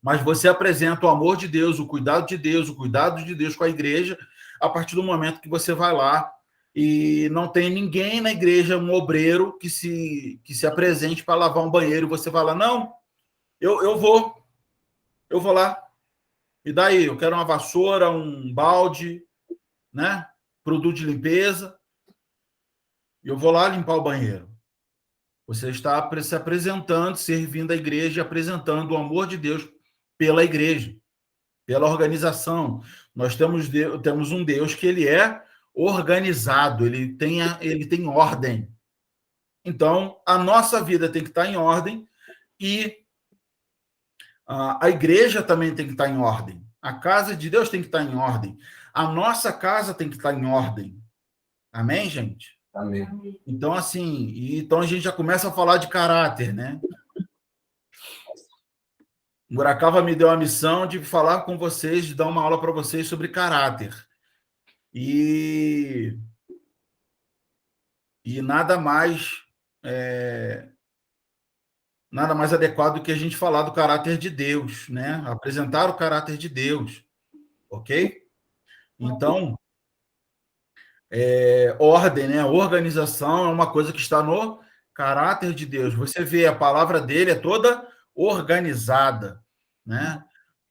Mas você apresenta o amor de Deus, o cuidado de Deus, o cuidado de Deus com a igreja, a partir do momento que você vai lá e não tem ninguém na igreja, um obreiro, que se apresente para lavar um banheiro, e você vai lá, não, eu vou lá. E daí? Eu quero uma vassoura, um balde, né? Produto de limpeza, e eu vou lá limpar o banheiro. Você está se apresentando, servindo a igreja, apresentando o amor de Deus pela igreja, pela organização. Nós temos um Deus que ele é organizado, ele tem ordem. Então, a nossa vida tem que estar em ordem e a igreja também tem que estar em ordem. A casa de Deus tem que estar em ordem. A nossa casa tem que estar em ordem. Amém, gente? Amém. Então, assim, então a gente já começa a falar de caráter, né? Murakava me deu a missão de falar com vocês, de dar uma aula para vocês sobre caráter. E nada mais adequado do que a gente falar do caráter de Deus, né? Apresentar o caráter de Deus, ok? Então, ordem, né? Organização é uma coisa que está no caráter de Deus. Você vê, a palavra dele é toda organizada, né?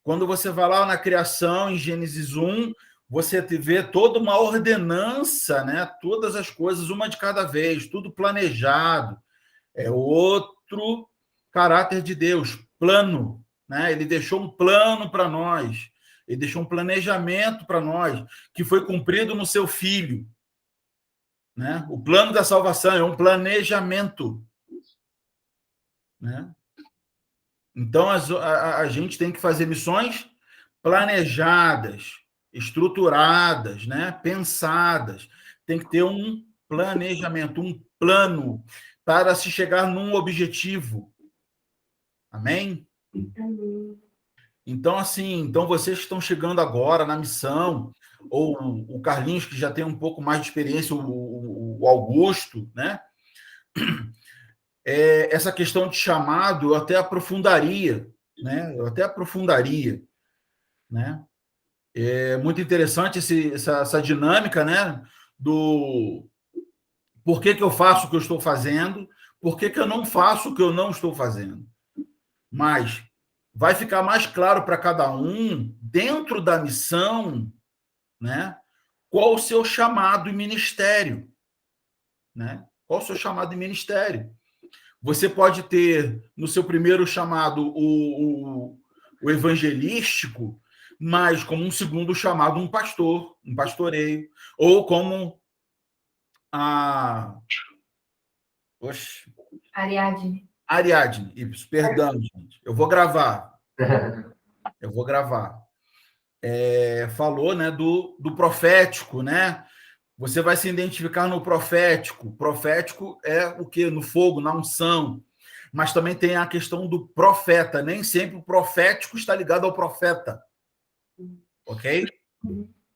Quando você vai lá na criação, em Gênesis 1, você vê toda uma ordenança, né? Todas as coisas, uma de cada vez, tudo planejado. É outro caráter de Deus, plano, né? Ele deixou um plano para nós, ele deixou um planejamento para nós, que foi cumprido no seu Filho, né? O plano da salvação é um planejamento, né? Então, a gente tem que fazer missões planejadas, estruturadas, né? Pensadas. Tem que ter um planejamento, um plano para se chegar num objetivo. Amém? Então, assim, então vocês que estão chegando agora na missão, ou o Carlinhos, que já tem um pouco mais de experiência, o Augusto, né? Essa questão de chamado, eu até aprofundaria, né? Né? É muito interessante essa dinâmica, né? Do por que eu faço o que eu estou fazendo, por que eu não faço o que eu não estou fazendo. Mas vai ficar mais claro para cada um, dentro da missão, né? Qual o seu chamado e ministério, né? Qual o seu chamado e ministério? Você pode ter no seu primeiro chamado o evangelístico, mas como um segundo chamado um pastor, um pastoreio, ou como a Ariadne, isso, perdão, gente. Eu vou gravar. Falou, né, do profético, né? Você vai se identificar no profético. Profético é o quê? No fogo, na unção. Mas também tem a questão do profeta. Nem sempre o profético está ligado ao profeta. Ok?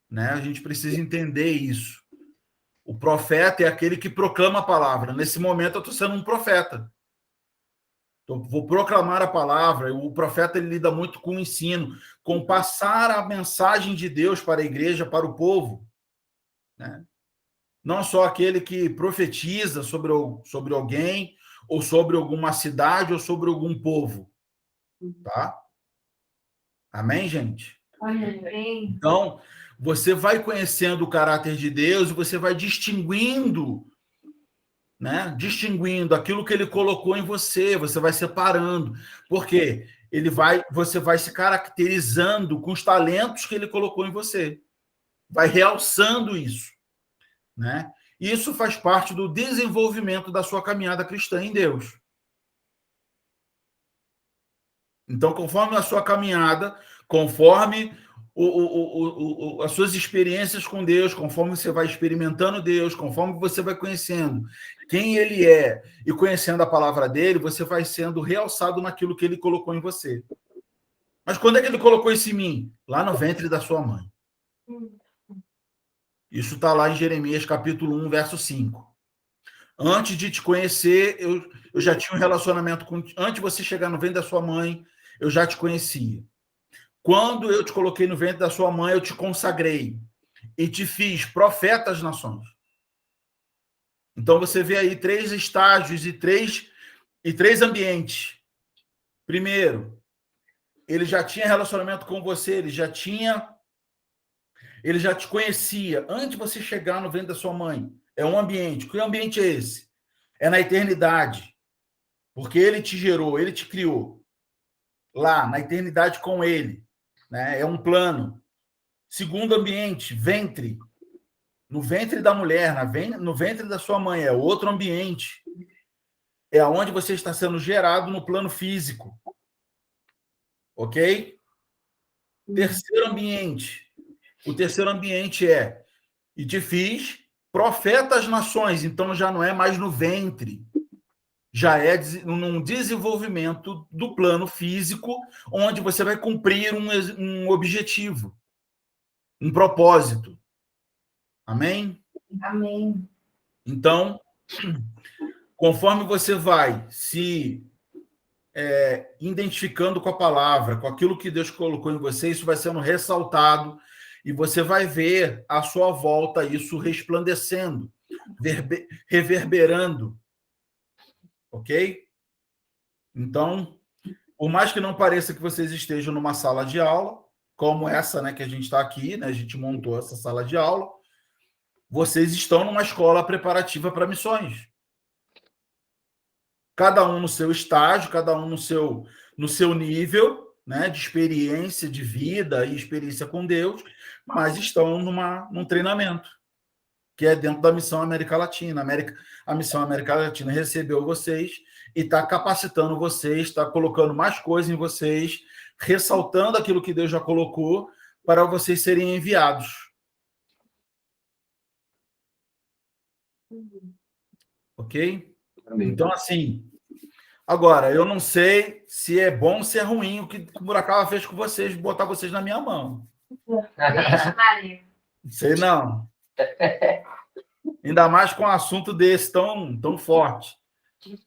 Né? A gente precisa entender isso. O profeta é aquele que proclama a palavra. Nesse momento, eu estou sendo um profeta. Então, vou proclamar a palavra. O profeta ele lida muito com o ensino, com passar a mensagem de Deus para a igreja, para o povo. Né? Não só aquele que profetiza sobre alguém, ou sobre alguma cidade, ou sobre algum povo. Tá? Amém, gente? Amém. Então, você vai conhecendo o caráter de Deus e você vai distinguindo, né? Distinguindo aquilo que ele colocou em você, você vai separando. Por quê? Você vai se caracterizando com os talentos que ele colocou em você. Vai realçando isso. Né? Isso faz parte do desenvolvimento da sua caminhada cristã em Deus. Então, conforme a sua caminhada, conforme as suas experiências com Deus, conforme você vai experimentando Deus, conforme você vai conhecendo quem Ele é e conhecendo a palavra dele, você vai sendo realçado naquilo que Ele colocou em você. Mas quando é que Ele colocou isso em mim? Lá no ventre da sua mãe. Isso está lá em Jeremias, capítulo 1, verso 5. Antes de te conhecer, eu já tinha um relacionamento com... Antes de você chegar no ventre da sua mãe, eu já te conhecia. Quando eu te coloquei no ventre da sua mãe, eu te consagrei e te fiz profeta às nações. Então você vê aí 3 estágios e três ambientes. Primeiro, ele já tinha relacionamento com você, ele já te conhecia antes de você chegar no ventre da sua mãe. É um ambiente. Que ambiente é esse? É na eternidade. Porque ele te gerou, ele te criou. Lá, na eternidade com ele. Né? É um plano. Segundo ambiente, ventre. No ventre da mulher, no ventre da sua mãe. É outro ambiente. É onde você está sendo gerado no plano físico. Ok? Terceiro ambiente. O terceiro ambiente é: e te fiz profeta às nações. Então já não é mais no ventre. Já é num desenvolvimento do plano físico, onde você vai cumprir um objetivo, um propósito. Amém? Amém. Então, conforme você vai se identificando com a palavra, com aquilo que Deus colocou em você, isso vai sendo ressaltado e você vai ver à sua volta isso resplandecendo, reverberando. Ok? Então, por mais que não pareça que vocês estejam numa sala de aula, como essa, né, que a gente está aqui, né, a gente montou essa sala de aula, vocês estão numa escola preparativa para missões. Cada um no seu estágio, cada um no seu nível, né, de experiência de vida e experiência com Deus, mas estão num treinamento, que é dentro da Missão América Latina. A Missão América Latina recebeu vocês e está capacitando vocês, está colocando mais coisas em vocês, ressaltando aquilo que Deus já colocou para vocês serem enviados. Ok? Amém. Então, assim, agora, eu não sei se é bom ou se é ruim o que o Murakami fez com vocês, botar vocês na minha mão. Não sei não. Ainda mais com um assunto desse tão forte,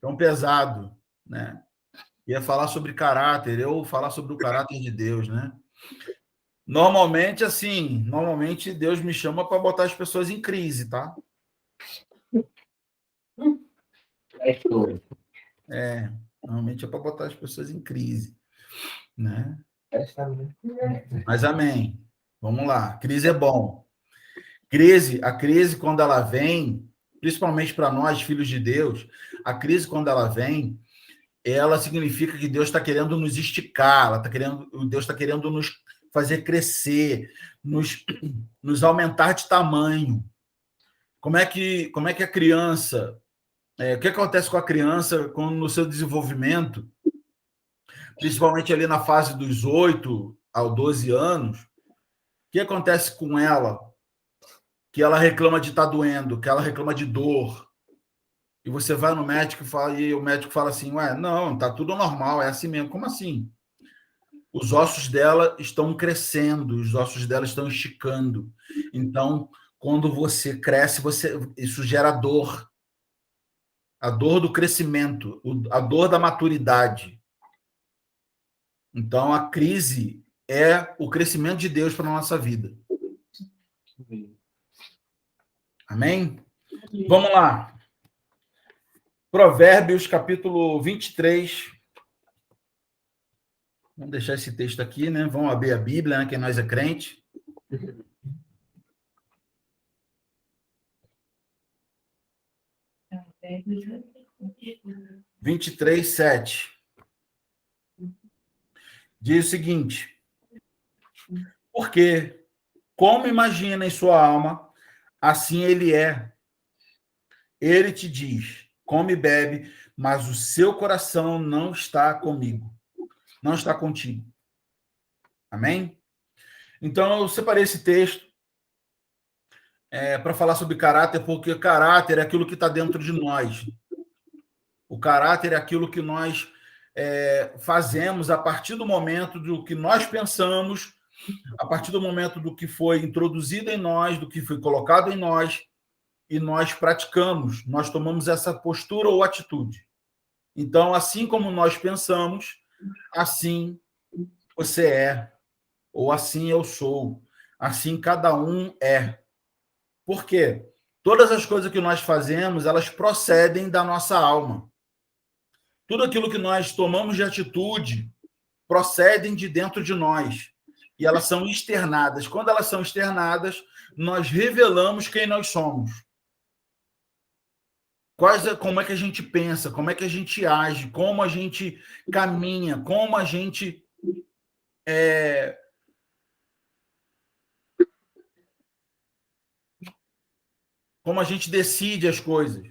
tão pesado, né? Ia falar sobre caráter, eu falar sobre o caráter de Deus, né? Normalmente Deus me chama para botar as pessoas em crise, tá? Normalmente é para botar as pessoas em crise, né? Mas amém. Vamos lá. Crise é bom. A crise, quando ela vem, principalmente para nós, filhos de Deus, a crise, quando ela vem, ela significa que Deus está querendo nos esticar, Deus está querendo nos fazer crescer, nos aumentar de tamanho. Como é que a criança... o que acontece com a criança no seu desenvolvimento, principalmente ali na fase dos 8 aos 12 anos, o que acontece com ela? Que ela reclama de estar doendo, que ela reclama de dor. E você vai no médico e o médico fala assim, não, tá tudo normal, é assim mesmo. Como assim? Os ossos dela estão crescendo, os ossos dela estão esticando. Então, quando você cresce, isso gera dor. A dor do crescimento, a dor da maturidade. Então, a crise é o crescimento de Deus para a nossa vida. Amém? Vamos lá. Provérbios, capítulo 23. Vamos deixar esse texto aqui, né? Vamos abrir a Bíblia, né? Que nós é crente. 23:7. Diz o seguinte: porque, como imagina em sua alma, assim ele é. Ele te diz, come e bebe, mas o seu coração não está comigo. Não está contigo. Amém? Então, eu separei esse texto para falar sobre caráter, porque caráter é aquilo que está dentro de nós. O caráter é aquilo que nós fazemos a partir do momento do que nós pensamos, a partir do momento do que foi introduzido em nós, do que foi colocado em nós, e nós praticamos, nós tomamos essa postura ou atitude. Então, assim como nós pensamos, assim você é, ou assim eu sou, assim cada um é. Por quê? Todas as coisas que nós fazemos, elas procedem da nossa alma. Tudo aquilo que nós tomamos de atitude procedem de dentro de nós. E elas são externadas. Quando elas são externadas, nós revelamos quem nós somos. Como é que a gente pensa, como é que a gente age, como a gente caminha, como a gente decide as coisas.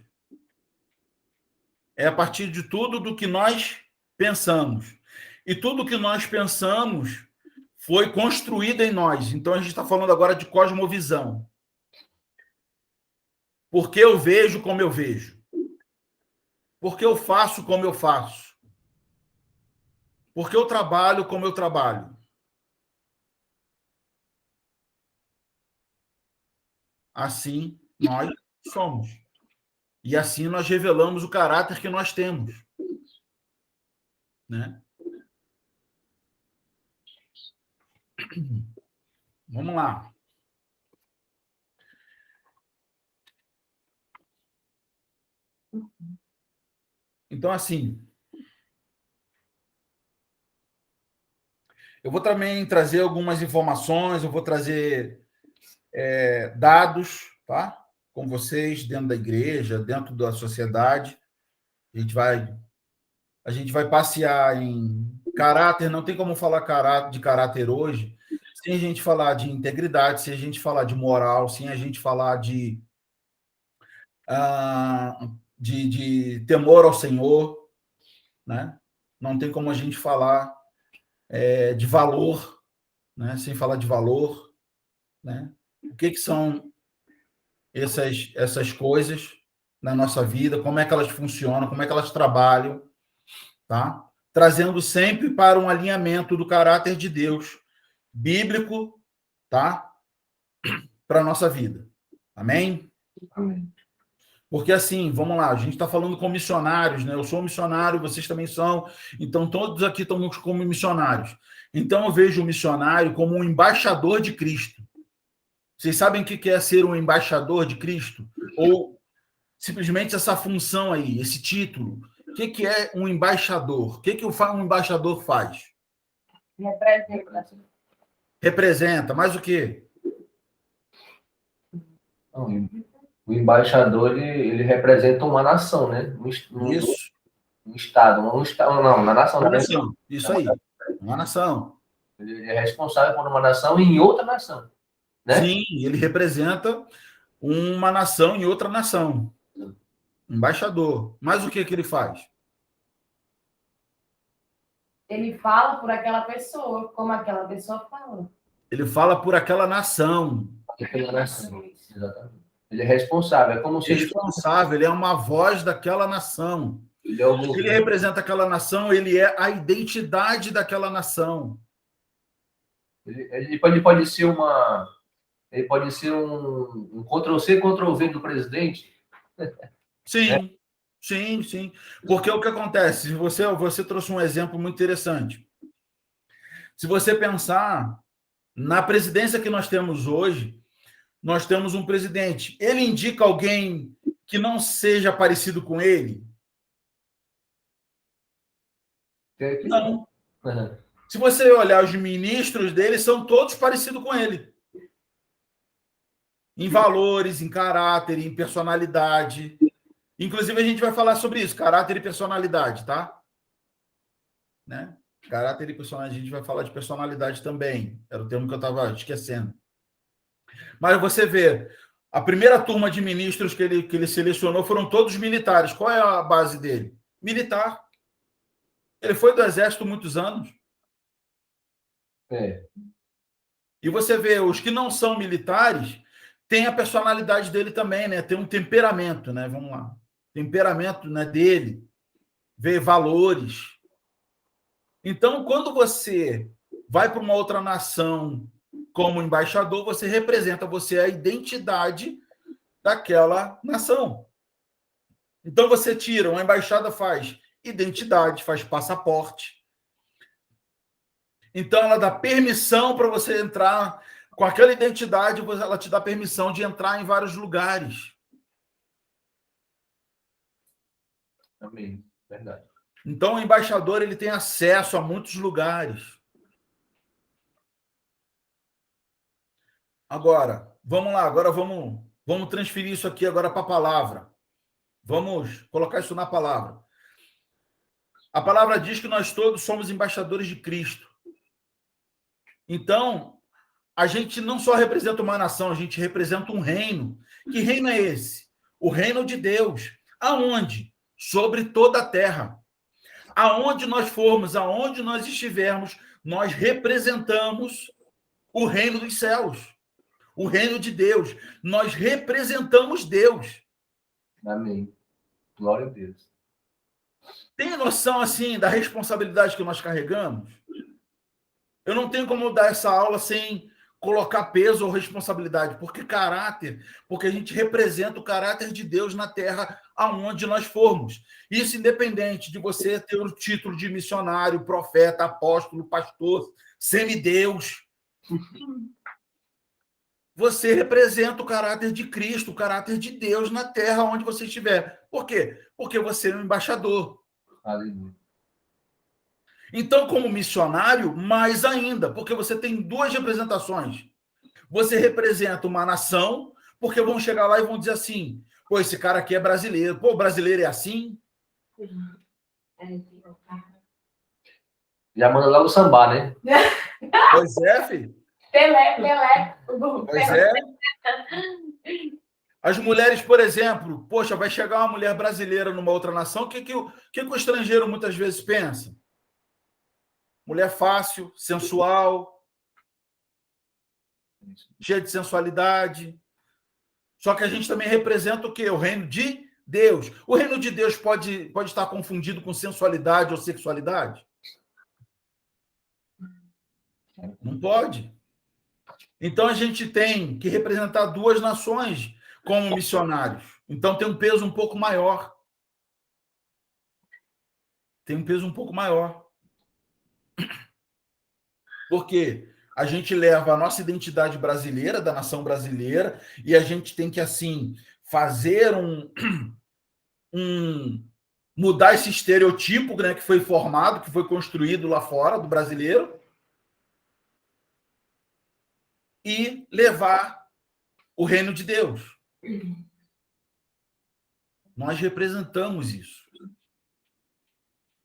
É a partir de tudo do que nós pensamos. E tudo que nós pensamos foi construído em nós. Então a gente está falando agora de cosmovisão. Porque eu vejo como eu vejo. Porque eu faço como eu faço. Porque eu trabalho como eu trabalho. Assim nós somos. E assim nós revelamos o caráter que nós temos. Né? Vamos lá. Então, assim, eu vou também trazer algumas informações, eu vou trazer dados, tá? Com vocês, dentro da igreja, dentro da sociedade. A gente vai passear em caráter, não tem como falar de caráter hoje, sem a gente falar de integridade, sem a gente falar de moral, sem a gente falar de temor ao Senhor, né? Não tem como a gente falar de valor, né? Sem falar de valor, né? O que são essas coisas na nossa vida, como é que elas funcionam, como é que elas trabalham, tá? Trazendo sempre para um alinhamento do caráter de Deus bíblico, tá? Para a nossa vida. Amém? Amém. Porque assim, vamos lá, a gente está falando com missionários, né? Eu sou missionário, vocês também são, então todos aqui estamos como missionários. Então eu vejo o missionário como um embaixador de Cristo. Vocês sabem o que é ser um embaixador de Cristo? Ou simplesmente essa função aí, esse título? O que é um embaixador? O que um embaixador faz? Representa. Mais o quê? O embaixador, ele representa uma nação, né? Isso. Um estado. Não, uma nação. Uma nação. Isso aí. Uma nação. Ele é responsável por uma nação em outra nação. Né? Sim, ele representa uma nação em outra nação. Embaixador. Mas o que ele faz? Ele fala por aquela pessoa, como aquela pessoa fala. Ele fala por aquela nação. Aquela nação. Exatamente. Ele é responsável. É como se ele é uma voz daquela nação. Ele representa aquela nação, ele é a identidade daquela nação. Ele pode ser um Ctrl-C, Ctrl-V do presidente. Sim, né? Sim. Porque o que acontece? Você trouxe um exemplo muito interessante. Se você pensar na presidência que nós temos hoje, nós temos um presidente. Ele indica alguém que não seja parecido com ele? Não. Uhum. Se você olhar os ministros dele, são todos parecidos com ele. Em valores, em caráter, em personalidade. Inclusive, a gente vai falar sobre isso, caráter e personalidade, tá? Né? Caráter e personalidade, a gente vai falar de personalidade também. Era o termo que eu estava esquecendo. Mas você vê, a primeira turma de ministros que ele selecionou foram todos militares. Qual é a base dele? Militar. Ele foi do exército muitos anos. E você vê, os que não são militares têm a personalidade dele também, né? Tem um temperamento, né? Vamos lá. Temperamento, né, dele. Vê valores. Então, quando você vai para uma outra nação como embaixador, você representa, você é a identidade daquela nação. Então, você tira, uma embaixada faz identidade, faz passaporte, Então, ela dá permissão para você entrar com aquela identidade, ela te dá permissão de entrar em vários lugares. Amém. Verdade. Então, o embaixador ele tem acesso a muitos lugares. Agora, vamos lá, agora vamos transferir isso aqui agora para a palavra. Vamos colocar isso na palavra. A palavra diz que nós todos somos embaixadores de Cristo. Então, a gente não só representa uma nação, a gente representa um reino. Que reino é esse? O reino de Deus. Aonde? Sobre toda a terra. Aonde nós formos, aonde nós estivermos, nós representamos o reino dos céus, o reino de Deus. Nós representamos Deus. Amém. Glória a Deus. Tem noção, assim, da responsabilidade que nós carregamos? Eu não tenho como dar essa aula sem colocar peso ou responsabilidade, porque a gente representa o caráter de Deus na terra aonde nós formos. Isso independente de você ter o título de missionário, profeta, apóstolo, pastor, semideus. Você representa o caráter de Cristo, o caráter de Deus na terra onde você estiver. Por quê? Porque você é um embaixador. Aleluia. Então, como missionário, mais ainda, porque você tem duas representações. Você representa uma nação, porque vão chegar lá e vão dizer assim, pô, esse cara aqui é brasileiro. Pô, brasileiro é assim? Já manda logo sambar, né? Pois é, filho. Pelé. Pois é. As mulheres, por exemplo, poxa, vai chegar uma mulher brasileira numa outra nação, o que o estrangeiro muitas vezes pensa? Mulher fácil, sensual, cheia de sensualidade. Só que a gente também representa o quê? O reino de Deus. O reino de Deus pode estar confundido com sensualidade ou sexualidade? Não pode. Então a gente tem que representar duas nações como missionários. Então tem um peso um pouco maior. Tem um peso um pouco maior. Porque a gente leva a nossa identidade brasileira, da nação brasileira, e a gente tem que, assim, fazer mudar esse estereotipo, né, que foi formado, que foi construído lá fora do brasileiro, e levar o reino de Deus. Nós representamos isso.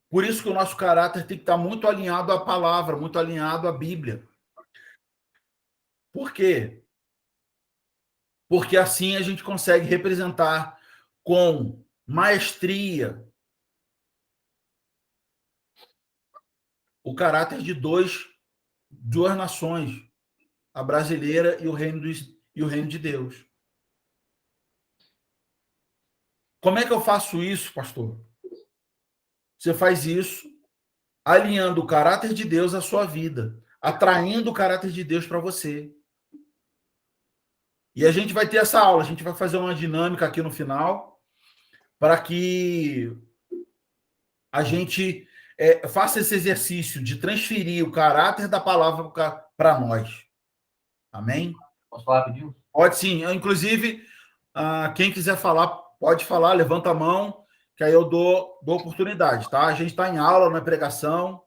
Por isso que o nosso caráter tem que estar muito alinhado à palavra, muito alinhado à Bíblia. Por quê? Porque assim a gente consegue representar com maestria o caráter de duas nações, a brasileira e o reino de Deus. Como é que eu faço isso, pastor? Você faz isso alinhando o caráter de Deus à sua vida, atraindo o caráter de Deus para você. E a gente vai ter essa aula, a gente vai fazer uma dinâmica aqui no final para que a gente faça esse exercício de transferir o caráter da palavra para nós. Amém? Posso falar, pediu? Pode sim. Inclusive, quem quiser falar, pode falar, levanta a mão, que aí eu dou oportunidade, tá? A gente está em aula, não é pregação.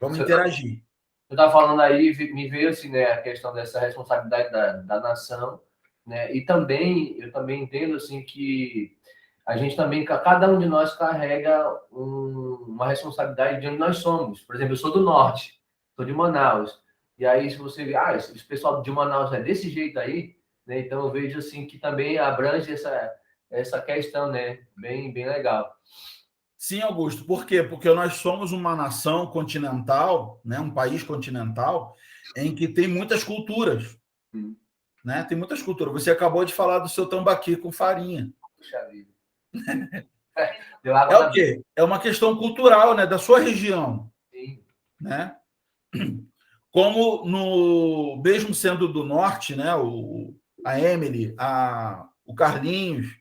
Vamos interagir. Eu estava falando aí, me veio assim, né, a questão dessa responsabilidade da nação, né? E também, eu também entendo assim que a gente também, cada um de nós carrega uma responsabilidade de onde nós somos. Por exemplo, eu sou do norte, sou de Manaus. E aí, se você vê, esse pessoal de Manaus é desse jeito aí, né? Então eu vejo assim que também abrange essa questão, né? Bem legal. Sim, Augusto. Por quê? Porque nós somos uma nação continental, né? Um país continental, em que tem muitas culturas. Né? Tem muitas culturas. Você acabou de falar do seu tambaqui com farinha. Puxa vida. É o quê? É uma questão cultural, né? Da sua região. Sim. Né? Como mesmo sendo do norte, né? A Emily, o Carlinhos.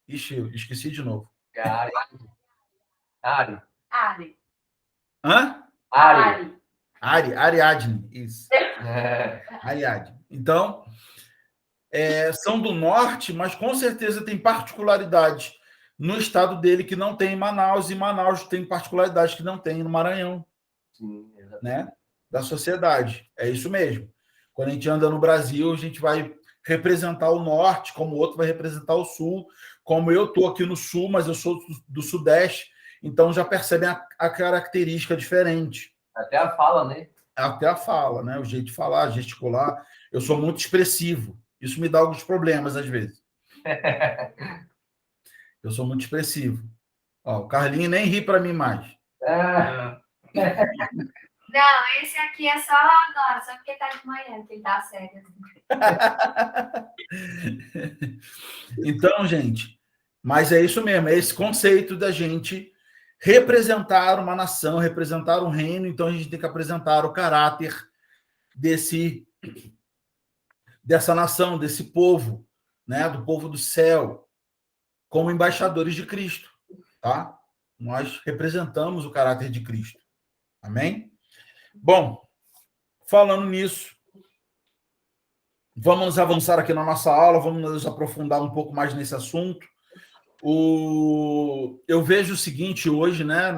Ixi, eu esqueci de novo. Ari. Ari. Hã? Ari. Ariadne, isso. É, Ariadne. Então, são do norte, mas com certeza tem particularidades no estado dele que não tem em Manaus, e Manaus tem particularidades que não tem no Maranhão, sim, exatamente. né? Da sociedade. É isso mesmo. Quando a gente anda no Brasil, a gente vai representar o norte, como o outro vai representar o sul, como eu estou aqui no sul, mas eu sou do sudeste, então já percebem a característica diferente. Até a fala, né? Até a fala, né? O jeito de falar, gesticular. Eu sou muito expressivo. Isso me dá alguns problemas às vezes. Eu sou muito expressivo. Ó, o Carlinho nem ri para mim mais. É, Não, esse aqui é só agora, só porque tá de manhã, que ele tá sério. Então, gente, mas é isso mesmo, é esse conceito da gente representar uma nação, representar um reino, então a gente tem que apresentar o caráter dessa nação, desse povo, né, do povo do céu, como embaixadores de Cristo, tá? Nós representamos o caráter de Cristo. Amém? Bom, falando nisso, vamos avançar aqui na nossa aula, vamos nos aprofundar um pouco mais nesse assunto. Eu vejo o seguinte hoje, né,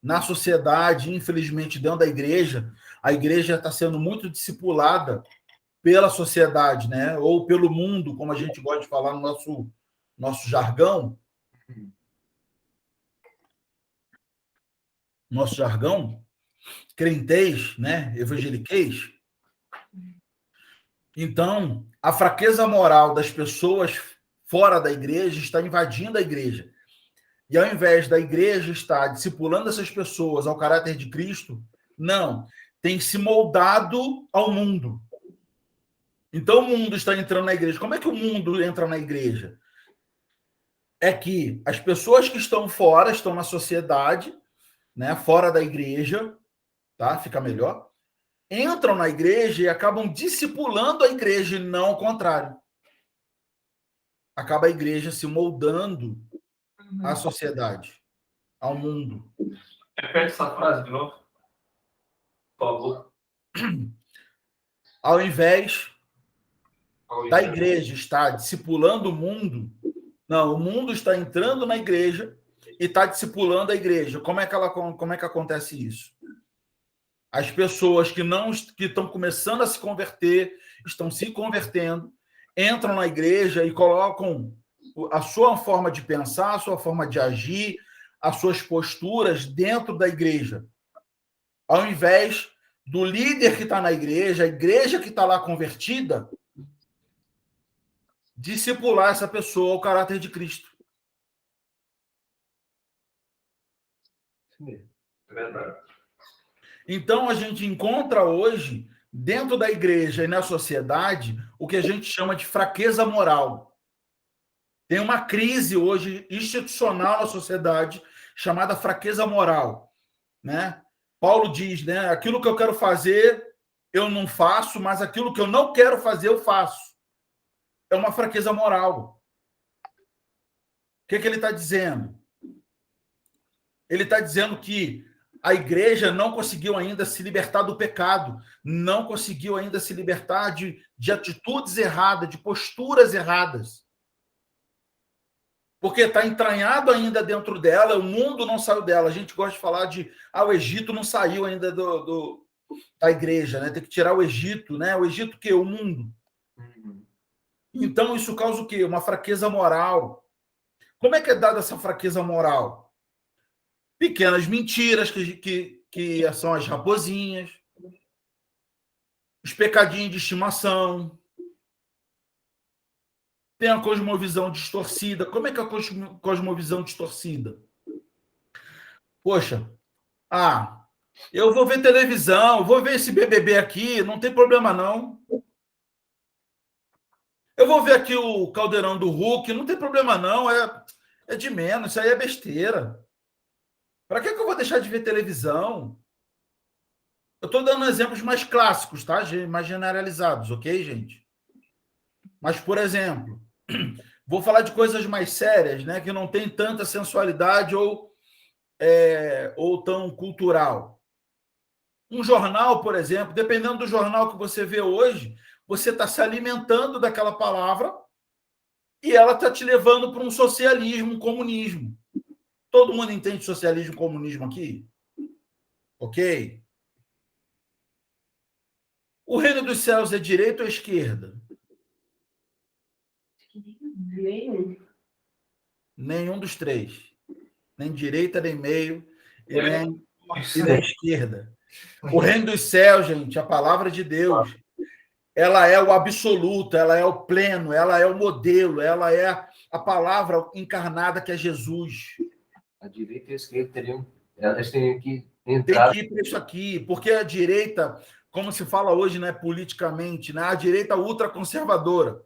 na sociedade, infelizmente, dentro da igreja, a igreja está sendo muito discipulada pela sociedade, né, ou pelo mundo, como a gente gosta de falar no nosso jargão. Nosso jargão, crentez, né, evangeliquez. Então, a fraqueza moral das pessoas fora da igreja está invadindo a igreja. E ao invés da igreja estar discipulando essas pessoas ao caráter de Cristo, não, tem se moldado ao mundo. Então, o mundo está entrando na igreja. Como é que o mundo entra na igreja? É que as pessoas que estão fora, estão na sociedade, né, fora da igreja, tá? Fica melhor. Entram na igreja e acabam discipulando a igreja, e não o contrário. Acaba a igreja se moldando à sociedade, ao mundo. Repete essa frase de novo, por favor. Ao invés da igreja estar discipulando o mundo, não, o mundo está entrando na igreja e está discipulando a igreja. Como é que acontece isso? As pessoas que estão começando a se converter, estão se convertendo, entram na igreja e colocam a sua forma de pensar, a sua forma de agir, as suas posturas dentro da igreja. Ao invés do líder que está na igreja, a igreja que está lá convertida, discipular essa pessoa ao caráter de Cristo. É verdade. Então, a gente encontra hoje, dentro da igreja e na sociedade, o que a gente chama de fraqueza moral. Tem uma crise hoje institucional na sociedade chamada fraqueza moral, né? Paulo diz, né? Aquilo que eu quero fazer, eu não faço, mas aquilo que eu não quero fazer, eu faço. É uma fraqueza moral. O que ele está dizendo? Ele está dizendo que a igreja não conseguiu ainda se libertar do pecado, não conseguiu ainda se libertar de atitudes erradas, de posturas erradas. Porque está entranhado ainda dentro dela, o mundo não saiu dela. A gente gosta de falar de o Egito não saiu ainda da igreja, né? Tem que tirar o Egito, né? O Egito o quê? O mundo. Então, isso causa o quê? Uma fraqueza moral. Como é que é dada essa fraqueza moral? Pequenas mentiras que são as raposinhas, os pecadinhos de estimação, tem a cosmovisão distorcida. Como é que é a cosmovisão distorcida? Poxa, eu vou ver televisão, vou ver esse BBB aqui, não tem problema não. Eu vou ver aqui o Caldeirão do Hulk, não tem problema não, é de menos, isso aí é besteira. Para que eu vou deixar de ver televisão? Eu estou dando exemplos mais clássicos, tá? Mais generalizados, ok, gente? Mas, por exemplo, vou falar de coisas mais sérias, né? Que não tem tanta sensualidade ou tão cultural. Um jornal, por exemplo, dependendo do jornal que você vê hoje, você está se alimentando daquela palavra e ela está te levando para um socialismo, um comunismo. Todo mundo entende socialismo e comunismo aqui? Ok? O reino dos céus é direita ou esquerda? Nenhum. Nenhum dos três. Nem direita, nem meio, e nem esquerda. O reino dos céus, gente, a palavra de Deus, ela é o absoluto, ela é o pleno, ela é o modelo, ela é a palavra encarnada que é Jesus. A direita e a esquerda elas teriam que Tem entrar. que ir para isso aqui, porque a direita, como se fala hoje, né, politicamente, né, a direita ultraconservadora.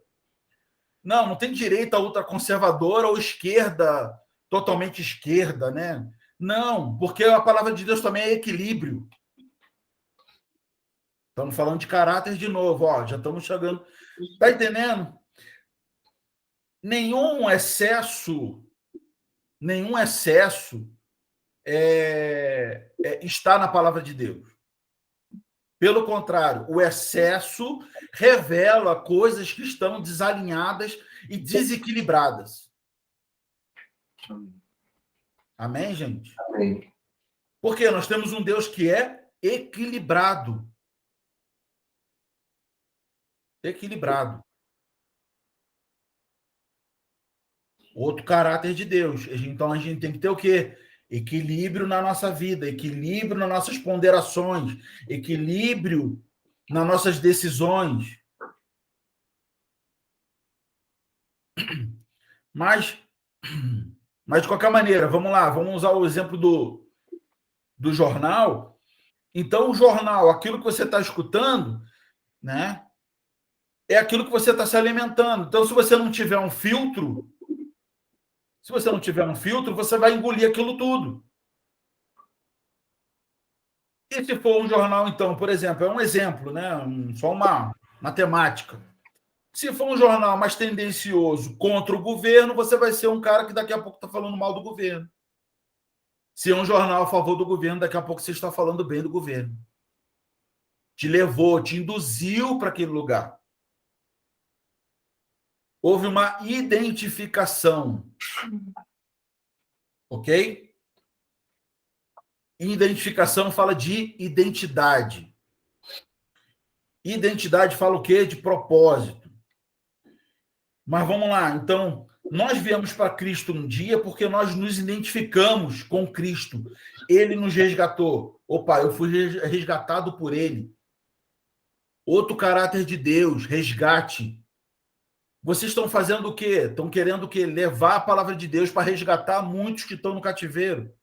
Não tem direita ultraconservadora ou esquerda, totalmente esquerda, né? Não, porque a palavra de Deus também é equilíbrio. Estamos falando de caráter de novo, ó, já estamos chegando. Tá entendendo? Nenhum excesso está na palavra de Deus. Pelo contrário, o excesso revela coisas que estão desalinhadas e desequilibradas. Amém, gente? Amém. Porque nós temos um Deus que é equilibrado. Equilibrado. Outro caráter de Deus. Então a gente tem que ter o quê? Equilíbrio na nossa vida, equilíbrio nas nossas ponderações, equilíbrio nas nossas decisões. Mas de qualquer maneira, vamos lá, vamos usar o exemplo do jornal. Então, o jornal, aquilo que você está escutando, né, é aquilo que você está se alimentando. Então, se você não tiver um filtro, você vai engolir aquilo tudo. E se for um jornal, então, por exemplo, é um exemplo, né? Só uma matemática. Se for um jornal mais tendencioso contra o governo, você vai ser um cara que daqui a pouco está falando mal do governo. Se é um jornal a favor do governo, daqui a pouco você está falando bem do governo. Te levou, te induziu para aquele lugar. Houve uma identificação. Ok? Identificação fala de identidade. Identidade fala o quê? De propósito. Mas vamos lá. Então, nós viemos para Cristo um dia porque nós nos identificamos com Cristo. Ele nos resgatou. Opa, eu fui resgatado por ele. Outro caráter de Deus, resgate. Vocês estão fazendo o quê? Estão querendo o quê? Levar a palavra de Deus para resgatar muitos que estão no cativeiro.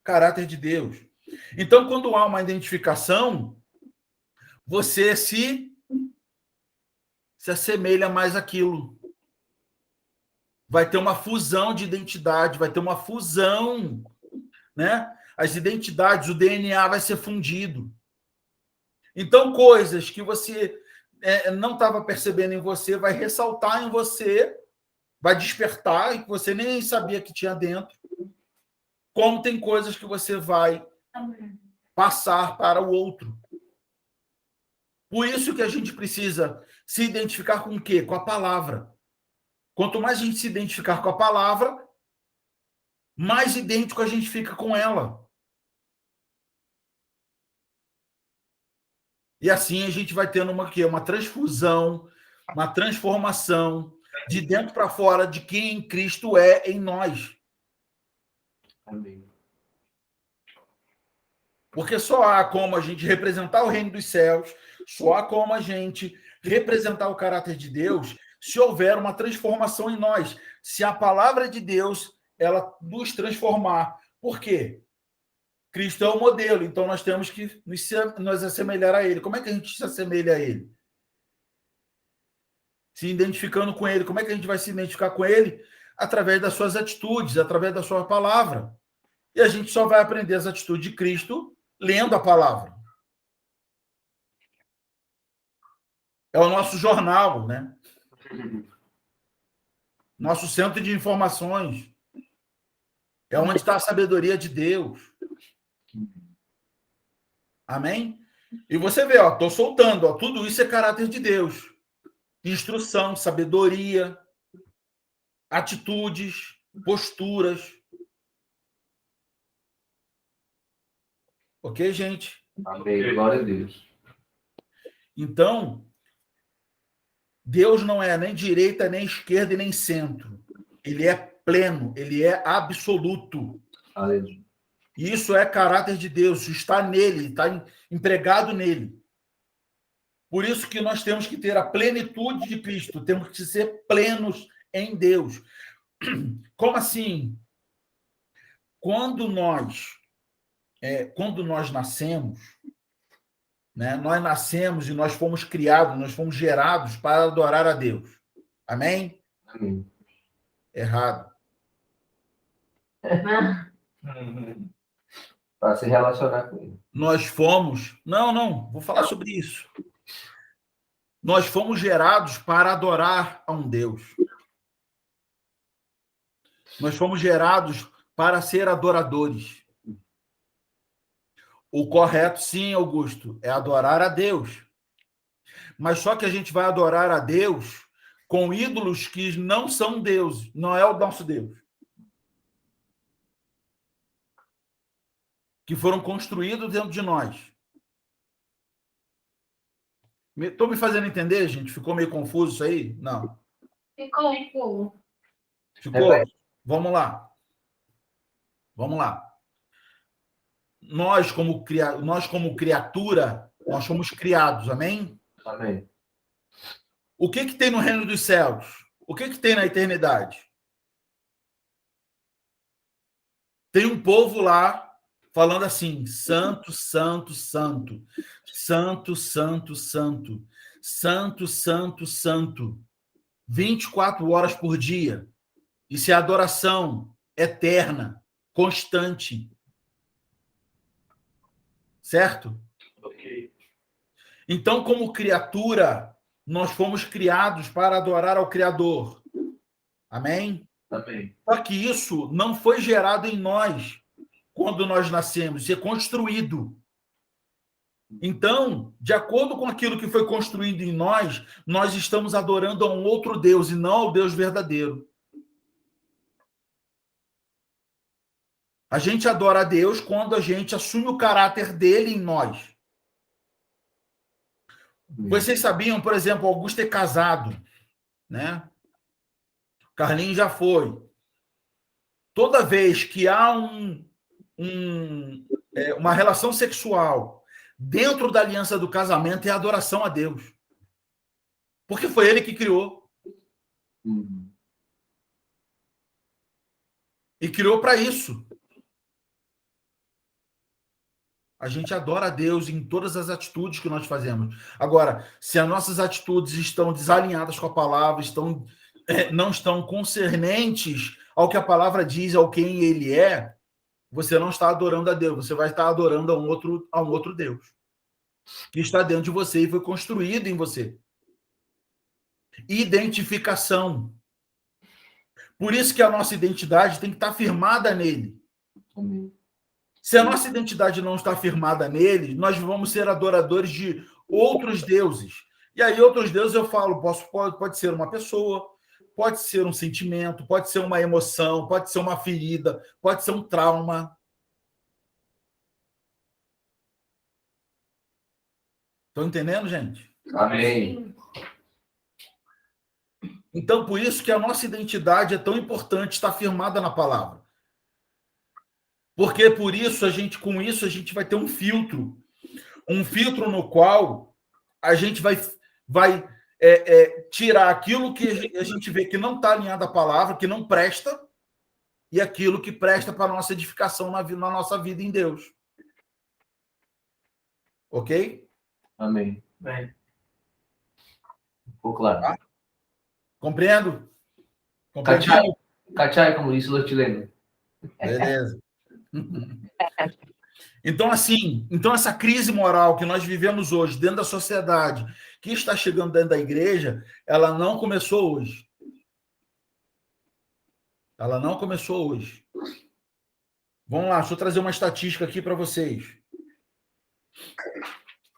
Caráter de Deus. Então, quando há uma identificação, você se assemelha mais àquilo. Vai ter uma fusão de identidade, vai ter uma fusão, né? As identidades, o DNA vai ser fundido. Então, coisas que você não estava percebendo em você, vai ressaltar em você, vai despertar, e que você nem sabia que tinha dentro. Como tem coisas que você vai passar para o outro. Por isso que a gente precisa se identificar com o quê? Com a palavra. Quanto mais a gente se identificar com a palavra, mais idêntico a gente fica com ela. E assim a gente vai tendo uma transfusão, uma transformação de dentro para fora de quem Cristo é em nós. Amém. Porque só há como a gente representar o reino dos céus, só há como a gente representar o caráter de Deus se houver uma transformação em nós. Se a palavra de Deus ela nos transformar. Por quê? Cristo é o modelo, então nós temos que nos assemelhar a ele. Como é que a gente se assemelha a ele? Se identificando com ele. Como é que a gente vai se identificar com ele? Através das suas atitudes, através da sua palavra. E a gente só vai aprender as atitudes de Cristo lendo a palavra. É o nosso jornal, né? Nosso centro de informações. É onde está a sabedoria de Deus. Amém? E você vê, ó, estou soltando, ó, tudo isso é caráter de Deus. Instrução, sabedoria, atitudes, posturas. Ok, gente? Amém. Glória a Deus. Então, Deus não é nem direita, nem esquerda e nem centro. Ele é pleno, ele é absoluto. Aleluia. Isso é caráter de Deus, está nele, está empregado nele. Por isso que nós temos que ter a plenitude de Cristo, temos que ser plenos em Deus. Como assim? Quando nós nascemos, né, nós nascemos e nós fomos criados, nós fomos gerados para adorar a Deus. Amém? Amém. Errado. Para se relacionar com ele. Nós fomos... Não, vou falar sobre isso. Nós fomos gerados para adorar a um Deus. Nós fomos gerados para ser adoradores. O correto, sim, Augusto, é adorar a Deus. Mas só que a gente vai adorar a Deus com ídolos que não são Deus, não é o nosso Deus. Que foram construídos dentro de nós. Estou me fazendo entender, gente? Ficou meio confuso isso aí? Não. Ficou. Ficou? Vamos lá. Nós, como criatura, nós somos criados, amém? Amém. O que tem no reino dos céus? O que tem na eternidade? Tem um povo lá falando assim: santo, santo, santo. Santo, santo, santo. Santo, santo, santo. 24 horas por dia. Isso é adoração eterna, constante. Certo? Ok. Então, como criatura, nós fomos criados para adorar ao Criador. Amém? Amém. Só que isso não foi gerado em nós quando nós nascemos, isso é construído. Então, de acordo com aquilo que foi construído em nós, nós estamos adorando a um outro Deus e não ao Deus verdadeiro. A gente adora a Deus quando a gente assume o caráter dele em nós. Vocês sabiam, por exemplo, Augusto é casado, né? Carlinhos já foi. Toda vez que há uma relação sexual dentro da aliança do casamento, é adoração a Deus. Porque foi ele que criou. E criou para isso. A gente adora a Deus em todas as atitudes que nós fazemos. Agora, se as nossas atitudes estão desalinhadas com a palavra, não estão concernentes ao que a palavra diz, ao quem ele é, você não está adorando a Deus, você vai estar adorando a um outro Deus, que está dentro de você e foi construído em você. Identificação. Por isso que a nossa identidade tem que estar firmada nele. Amém. Se a nossa identidade não está firmada nele, nós vamos ser adoradores de outros deuses. E aí, outros deuses, eu falo, pode ser uma pessoa, pode ser um sentimento, pode ser uma emoção, pode ser uma ferida, pode ser um trauma. Estão entendendo, gente? Amém. Então, por isso que a nossa identidade é tão importante estar firmada na palavra. Porque com isso a gente vai ter um filtro no qual a gente vai tirar aquilo que a gente vê que não está alinhado à palavra, que não presta, e aquilo que presta para a nossa edificação na nossa vida em Deus. Ok? Amém. Bem. Ficou claro. Compreendo? Cachai, como disse o Lotileno. Beleza. Então, essa crise moral que nós vivemos hoje dentro da sociedade, que está chegando dentro da igreja, ela não começou hoje. Vamos lá, deixa eu trazer uma estatística aqui para vocês.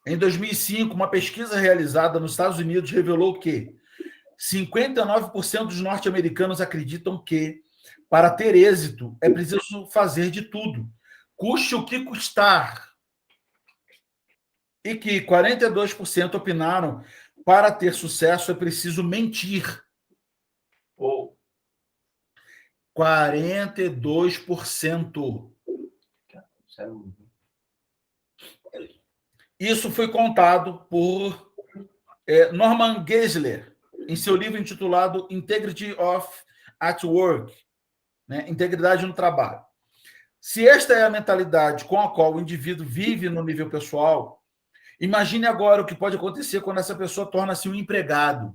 Em 2005, uma pesquisa realizada nos Estados Unidos revelou que 59% dos norte-americanos acreditam que, para ter êxito, é preciso fazer de tudo, custe o que custar. E que 42% opinaram para ter sucesso é preciso mentir. Ou 42%. Sério. Isso foi contado por Norman Geisler em seu livro intitulado Integrity at Work, né? Integridade no trabalho. Se esta é a mentalidade com a qual o indivíduo vive no nível pessoal, imagine agora o que pode acontecer quando essa pessoa torna-se um empregado,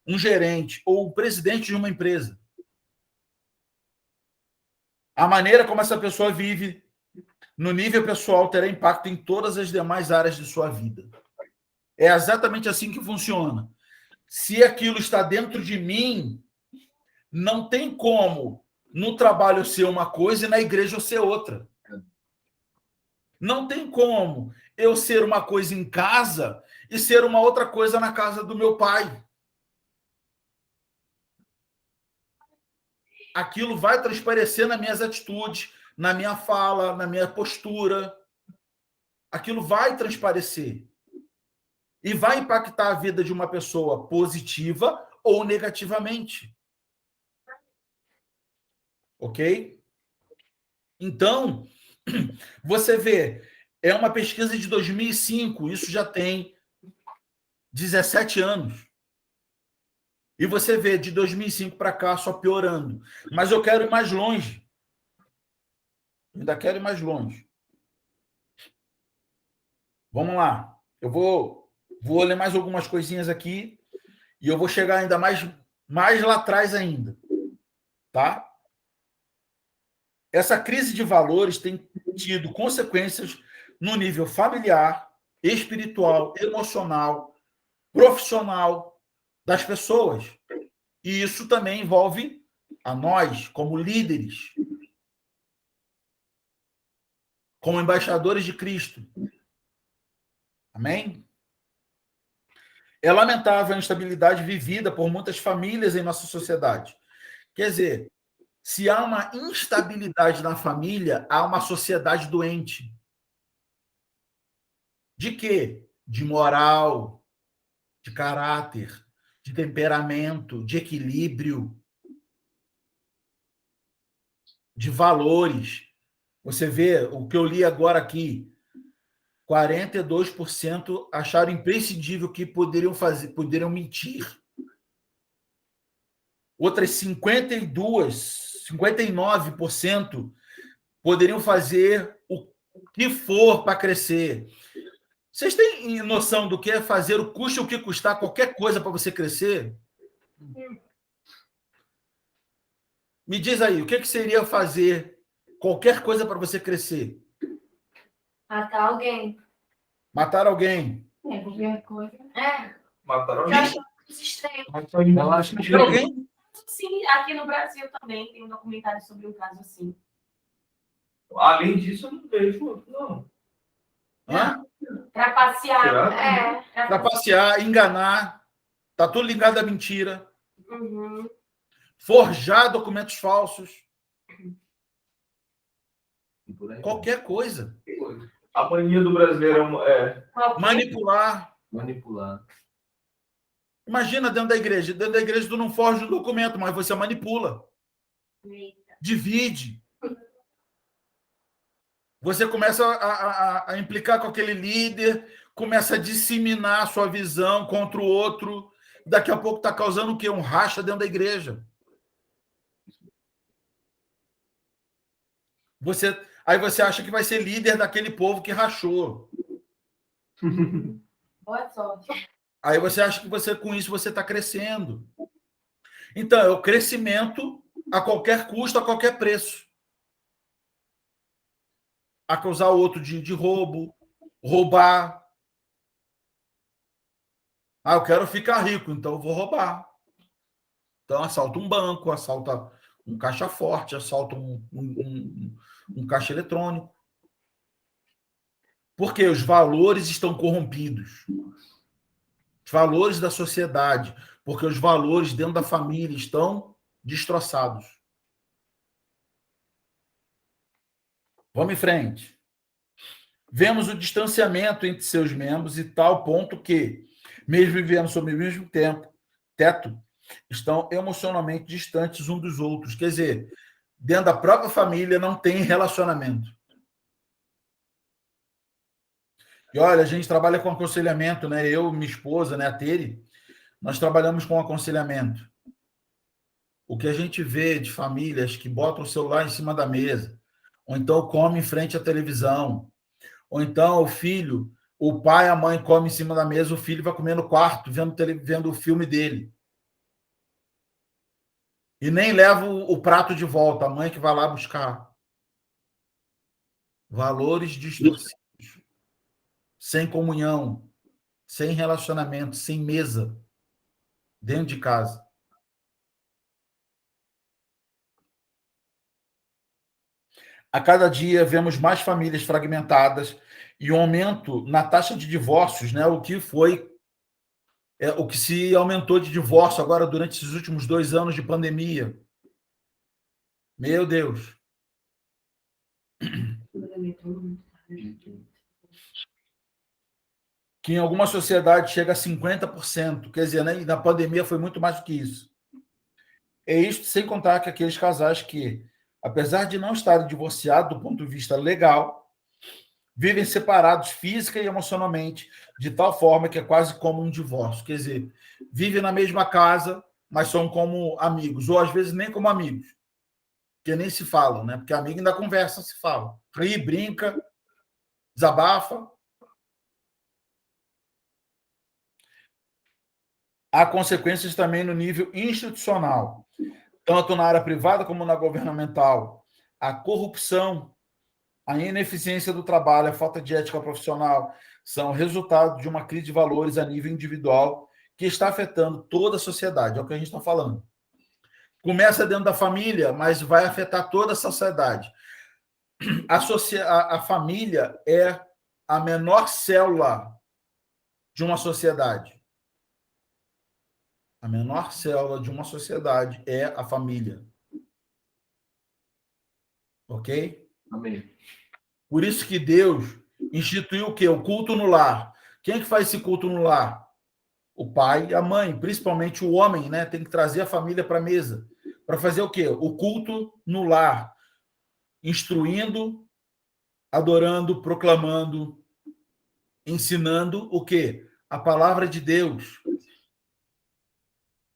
um gerente ou o presidente de uma empresa. A maneira como essa pessoa vive no nível pessoal terá impacto em todas as demais áreas de sua vida. É exatamente assim que funciona. Se aquilo está dentro de mim, não tem como no trabalho eu ser uma coisa e na igreja eu ser outra. Não tem como eu ser uma coisa em casa e ser uma outra coisa na casa do meu pai. Aquilo vai transparecer nas minhas atitudes, na minha fala, na minha postura. Aquilo vai transparecer. E vai impactar a vida de uma pessoa positiva ou negativamente. Ok? Então, você vê, é uma pesquisa de 2005, isso já tem 17 anos. E você vê, de 2005 para cá, só piorando. Mas eu quero ir mais longe. Ainda quero ir mais longe. Vamos lá. Eu vou ler mais algumas coisinhas aqui e eu vou chegar ainda mais lá atrás ainda. Tá? Essa crise de valores tem tido consequências no nível familiar, espiritual, emocional, profissional das pessoas. E isso também envolve a nós, como líderes, como embaixadores de Cristo. Amém? É lamentável a instabilidade vivida por muitas famílias em nossa sociedade. Quer dizer, se há uma instabilidade na família, há uma sociedade doente. De quê? De moral, de caráter, de temperamento, de equilíbrio, de valores. Você vê o que eu li agora aqui, 42% acharam imprescindível que poderiam mentir. Outras 59% poderiam fazer o que for para crescer. Vocês têm noção do que é fazer o custe o que custar qualquer coisa para você crescer? Me diz aí, o que seria fazer qualquer coisa para você crescer? Matar alguém. Matar alguém. Qualquer coisa. mataram Eu alguém. acho muito estranho. Eu acho que Matar alguém? Sim, aqui no Brasil também tem um documentário sobre um caso assim. Além disso, eu não vejo outro, não. Hã? Para passear. Será? Para passear, enganar. Tá tudo ligado à mentira. Uhum. Forjar documentos falsos. E por aí vai. Qualquer coisa. A mania do brasileiro é Manipular. Manipular. Imagina dentro da igreja. Dentro da igreja tu não forja um documento, mas você manipula. Eita. Divide. Você começa a implicar com aquele líder, começa a disseminar a sua visão contra o outro. Daqui a pouco está causando o quê? Um racha dentro da igreja. Aí você acha que vai ser líder daquele povo que rachou. Boa sorte. Aí você acha que com isso você está crescendo. Então, é o crescimento a qualquer custo, a qualquer preço. Acusar o outro de roubo, roubar. Eu quero ficar rico, então eu vou roubar. Então, assalta um banco, assalta um caixa forte, assalta um caixa eletrônico. Porque os valores estão corrompidos. Os valores da sociedade, porque os valores dentro da família estão destroçados. Vamos em frente. Vemos o distanciamento entre seus membros e tal ponto que, mesmo vivendo sob o mesmo teto, estão emocionalmente distantes uns dos outros. Quer dizer, dentro da própria família não tem relacionamento. E olha, a gente trabalha com aconselhamento, né? Eu, minha esposa, né, a Tere, nós trabalhamos com aconselhamento. O que a gente vê de famílias que botam o celular em cima da mesa, ou então come em frente à televisão, ou então o pai e a mãe comem em cima da mesa, o filho vai comer no quarto, vendo o filme dele. E nem leva o prato de volta, a mãe que vai lá buscar. Valores distorcidos, sem comunhão, sem relacionamento, sem mesa, dentro de casa. A cada dia vemos mais famílias fragmentadas e um aumento na taxa de divórcios, né? O que se aumentou de divórcio agora durante esses últimos 2 anos de pandemia. Meu Deus. Que em alguma sociedade chega a 50%. Quer dizer, né? E na pandemia foi muito mais do que isso. É isto sem contar que aqueles casais que, apesar de não estarem divorciados do ponto de vista legal, vivem separados física e emocionalmente, de tal forma que é quase como um divórcio. Quer dizer, vivem na mesma casa, mas são como amigos, ou às vezes nem como amigos, porque nem se falam, né? Porque amigo ainda conversa, se fala. Ri, brinca, desabafa. Há consequências também no nível institucional, tanto na área privada como na governamental. A corrupção, a ineficiência do trabalho, a falta de ética profissional são resultado de uma crise de valores a nível individual que está afetando toda a sociedade. É o que a gente está falando. Começa dentro da família, mas vai afetar toda a sociedade. A família é a menor célula de uma sociedade. A menor célula de uma sociedade é a família. Ok? Amém. Por isso que Deus instituiu o quê? O culto no lar. Quem é que faz esse culto no lar? O pai e a mãe, principalmente o homem, né? Tem que trazer a família para a mesa. Para fazer o quê? O culto no lar. Instruindo, adorando, proclamando, ensinando o quê? A palavra de Deus.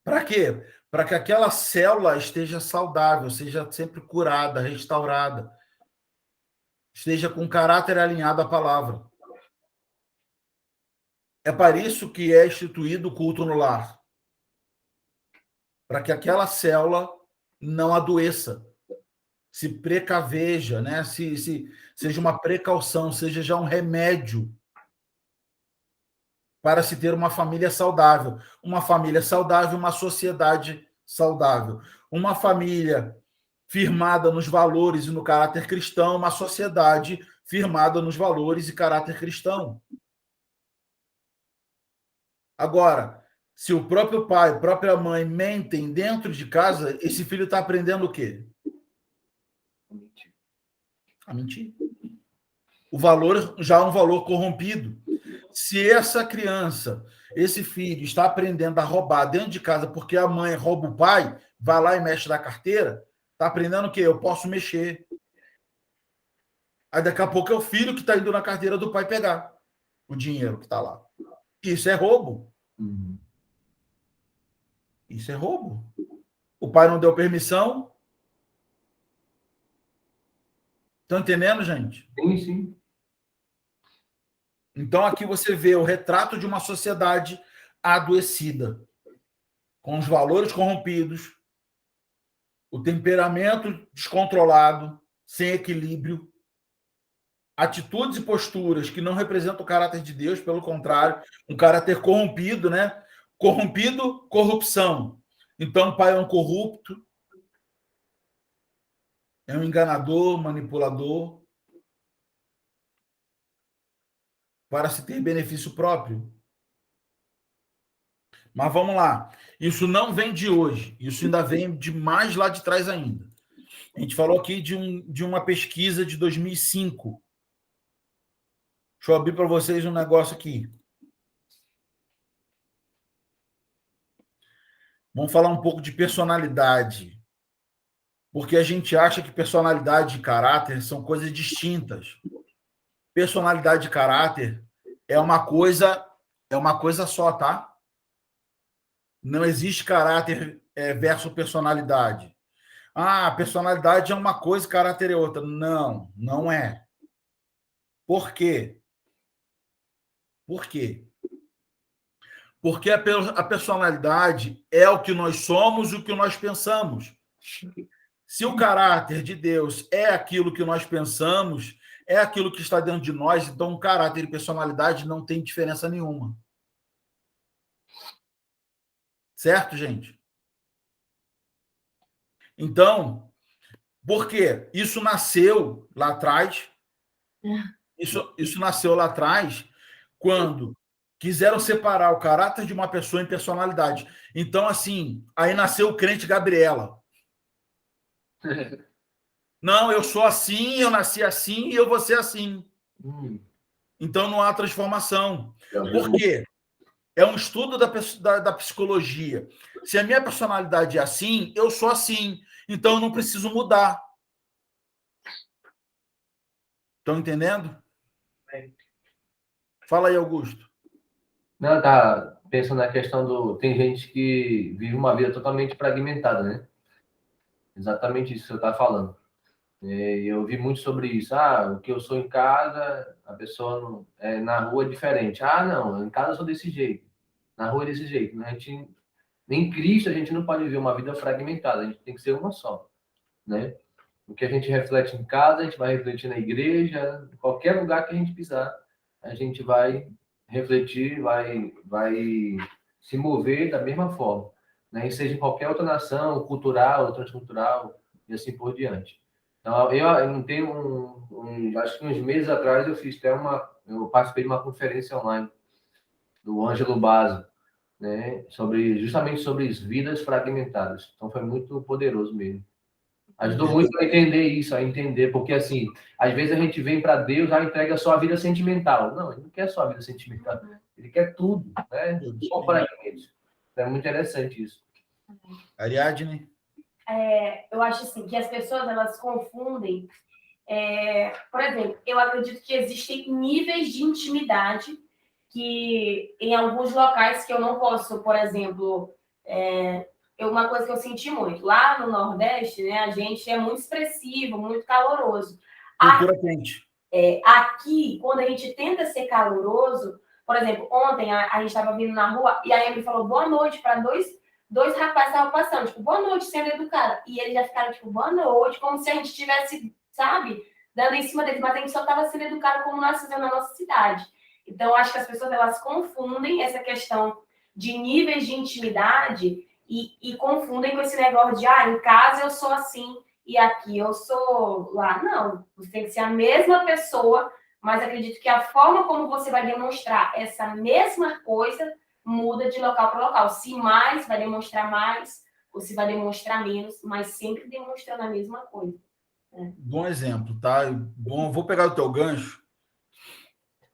Para quê? Para que aquela célula esteja saudável, seja sempre curada, restaurada, esteja com caráter alinhado à palavra. É para isso que é instituído o culto no lar. Para que aquela célula não adoeça, se precaveja, né? Seja uma precaução, seja já um remédio para se ter uma família saudável. Uma família saudável, uma sociedade saudável. Uma família firmada nos valores e no caráter cristão, uma sociedade firmada nos valores e caráter cristão. Agora, se o próprio pai, a própria mãe mentem dentro de casa, esse filho está aprendendo o quê? A mentir. O valor já é um valor corrompido. Se essa criança, esse filho, está aprendendo a roubar dentro de casa porque a mãe rouba o pai, vai lá e mexe na carteira, está aprendendo o quê? Eu posso mexer. Aí daqui a pouco é o filho que está indo na carteira do pai pegar o dinheiro que está lá. Isso é roubo. Isso é roubo. O pai não deu permissão. Estão entendendo, gente? Sim, sim. Então, aqui você vê o retrato de uma sociedade adoecida, com os valores corrompidos, o temperamento descontrolado, sem equilíbrio, atitudes e posturas que não representam o caráter de Deus, pelo contrário, um caráter corrompido, né? Corrompido, corrupção. Então, o pai é um corrupto, É um enganador, manipulador, para se ter benefício próprio. Mas vamos lá. Isso não vem de hoje. Isso ainda vem de mais lá de trás ainda. A gente falou aqui de uma pesquisa de 2005. Deixa eu abrir para vocês um negócio aqui. Vamos falar um pouco de personalidade. Porque a gente acha que personalidade e caráter são coisas distintas. Personalidade e caráter é uma coisa só, tá? Não existe caráter versus personalidade. Ah, personalidade é uma coisa, caráter é outra. Não, não é. Por quê? Por quê? Porque a personalidade é o que nós somos e o que nós pensamos. Se o caráter de Deus é aquilo que nós pensamos, é aquilo que está dentro de nós, então caráter e personalidade não tem diferença nenhuma. Certo, gente? Então, por quê? Isso nasceu lá atrás. Isso nasceu lá atrás, quando quiseram separar o caráter de uma pessoa em personalidade. Então, assim, aí nasceu o crente Gabriela. Não, eu sou assim, eu nasci assim e eu vou ser assim. Então não há transformação. Por quê? É um estudo da psicologia. Se a minha personalidade é assim, eu sou assim. Então eu não preciso mudar. Estão entendendo? Fala aí, Augusto. Não, tá pensando na questão do... Tem gente que vive uma vida totalmente fragmentada, né? Exatamente isso que você está falando. Eu vi muito sobre isso. Ah, o que eu sou em casa, a pessoa não, na rua é diferente. Ah, não, em casa eu sou desse jeito. Na rua é desse jeito. Né? Nem Cristo a gente não pode viver uma vida fragmentada. A gente tem que ser uma só, né? O que a gente reflete em casa, a gente vai refletir na igreja, em qualquer lugar que a gente pisar, a gente vai refletir, vai se mover da mesma forma, né? E seja em qualquer outra nação, cultural, transcultural, e assim por diante. Então, eu não tenho acho que uns meses atrás eu participei de uma conferência online do Ângelo Basso, né? Justamente sobre as vidas fragmentadas. Então, foi muito poderoso mesmo. Ajudou muito a entender isso, a entender, porque assim, às vezes a gente vem para Deus, entrega só a vida sentimental. Não, ele não quer só a vida sentimental, ele quer tudo, né? Só fragmentos. É muito interessante isso. Ariadne? Eu acho assim, que as pessoas elas confundem. Por exemplo, eu acredito que existem níveis de intimidade que em alguns locais que eu não posso, por exemplo, uma coisa que eu senti muito, lá no Nordeste, né, a gente é muito expressivo, muito caloroso. Cultura quente. Aqui, quando a gente tenta ser caloroso, por exemplo, ontem a gente estava vindo na rua e aí ele falou boa noite para dois rapazes estavam passando, tipo, boa noite, sendo educado. E eles já ficaram, tipo, boa noite, como se a gente tivesse, sabe, dando em cima deles, mas a gente só estava sendo educado como nós fizemos na nossa cidade. Então, eu acho que as pessoas, elas confundem essa questão de níveis de intimidade e confundem com esse negócio de, em casa eu sou assim e aqui eu sou lá. Não, você tem que ser a mesma pessoa, mas acredito que a forma como você vai demonstrar essa mesma coisa muda de local para local. Se mais, vai demonstrar mais, ou se vai demonstrar menos, mas sempre demonstrando a mesma coisa. Bom exemplo, tá? Bom, vou pegar o teu gancho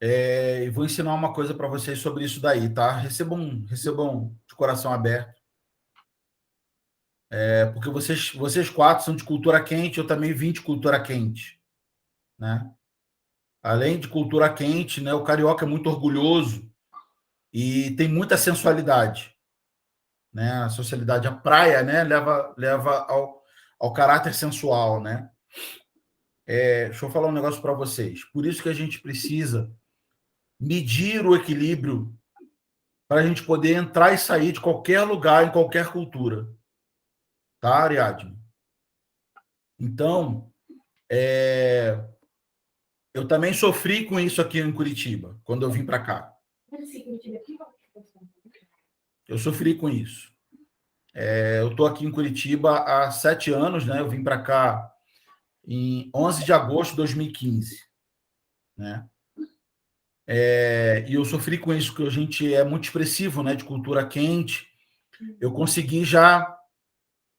e vou ensinar uma coisa para vocês sobre isso daí, tá? Recebam de coração aberto. Porque vocês quatro são de cultura quente, eu também vim de cultura quente, né? Além de cultura quente, né? O carioca é muito orgulhoso e tem muita sensualidade, né? A socialidade, a praia, né? Leva ao caráter sensual, né? Deixa eu falar um negócio para vocês. Por isso que a gente precisa medir o equilíbrio para a gente poder entrar e sair de qualquer lugar, em qualquer cultura. Tá, Ariadne? Então, eu também sofri com isso aqui em Curitiba, quando eu vim para cá. Eu sofri com isso. Eu estou aqui em Curitiba há 7 anos, né? Eu vim para cá em 11 de agosto de 2015. Né? E eu sofri com isso, porque a gente é muito expressivo, né, de cultura quente. Eu consegui já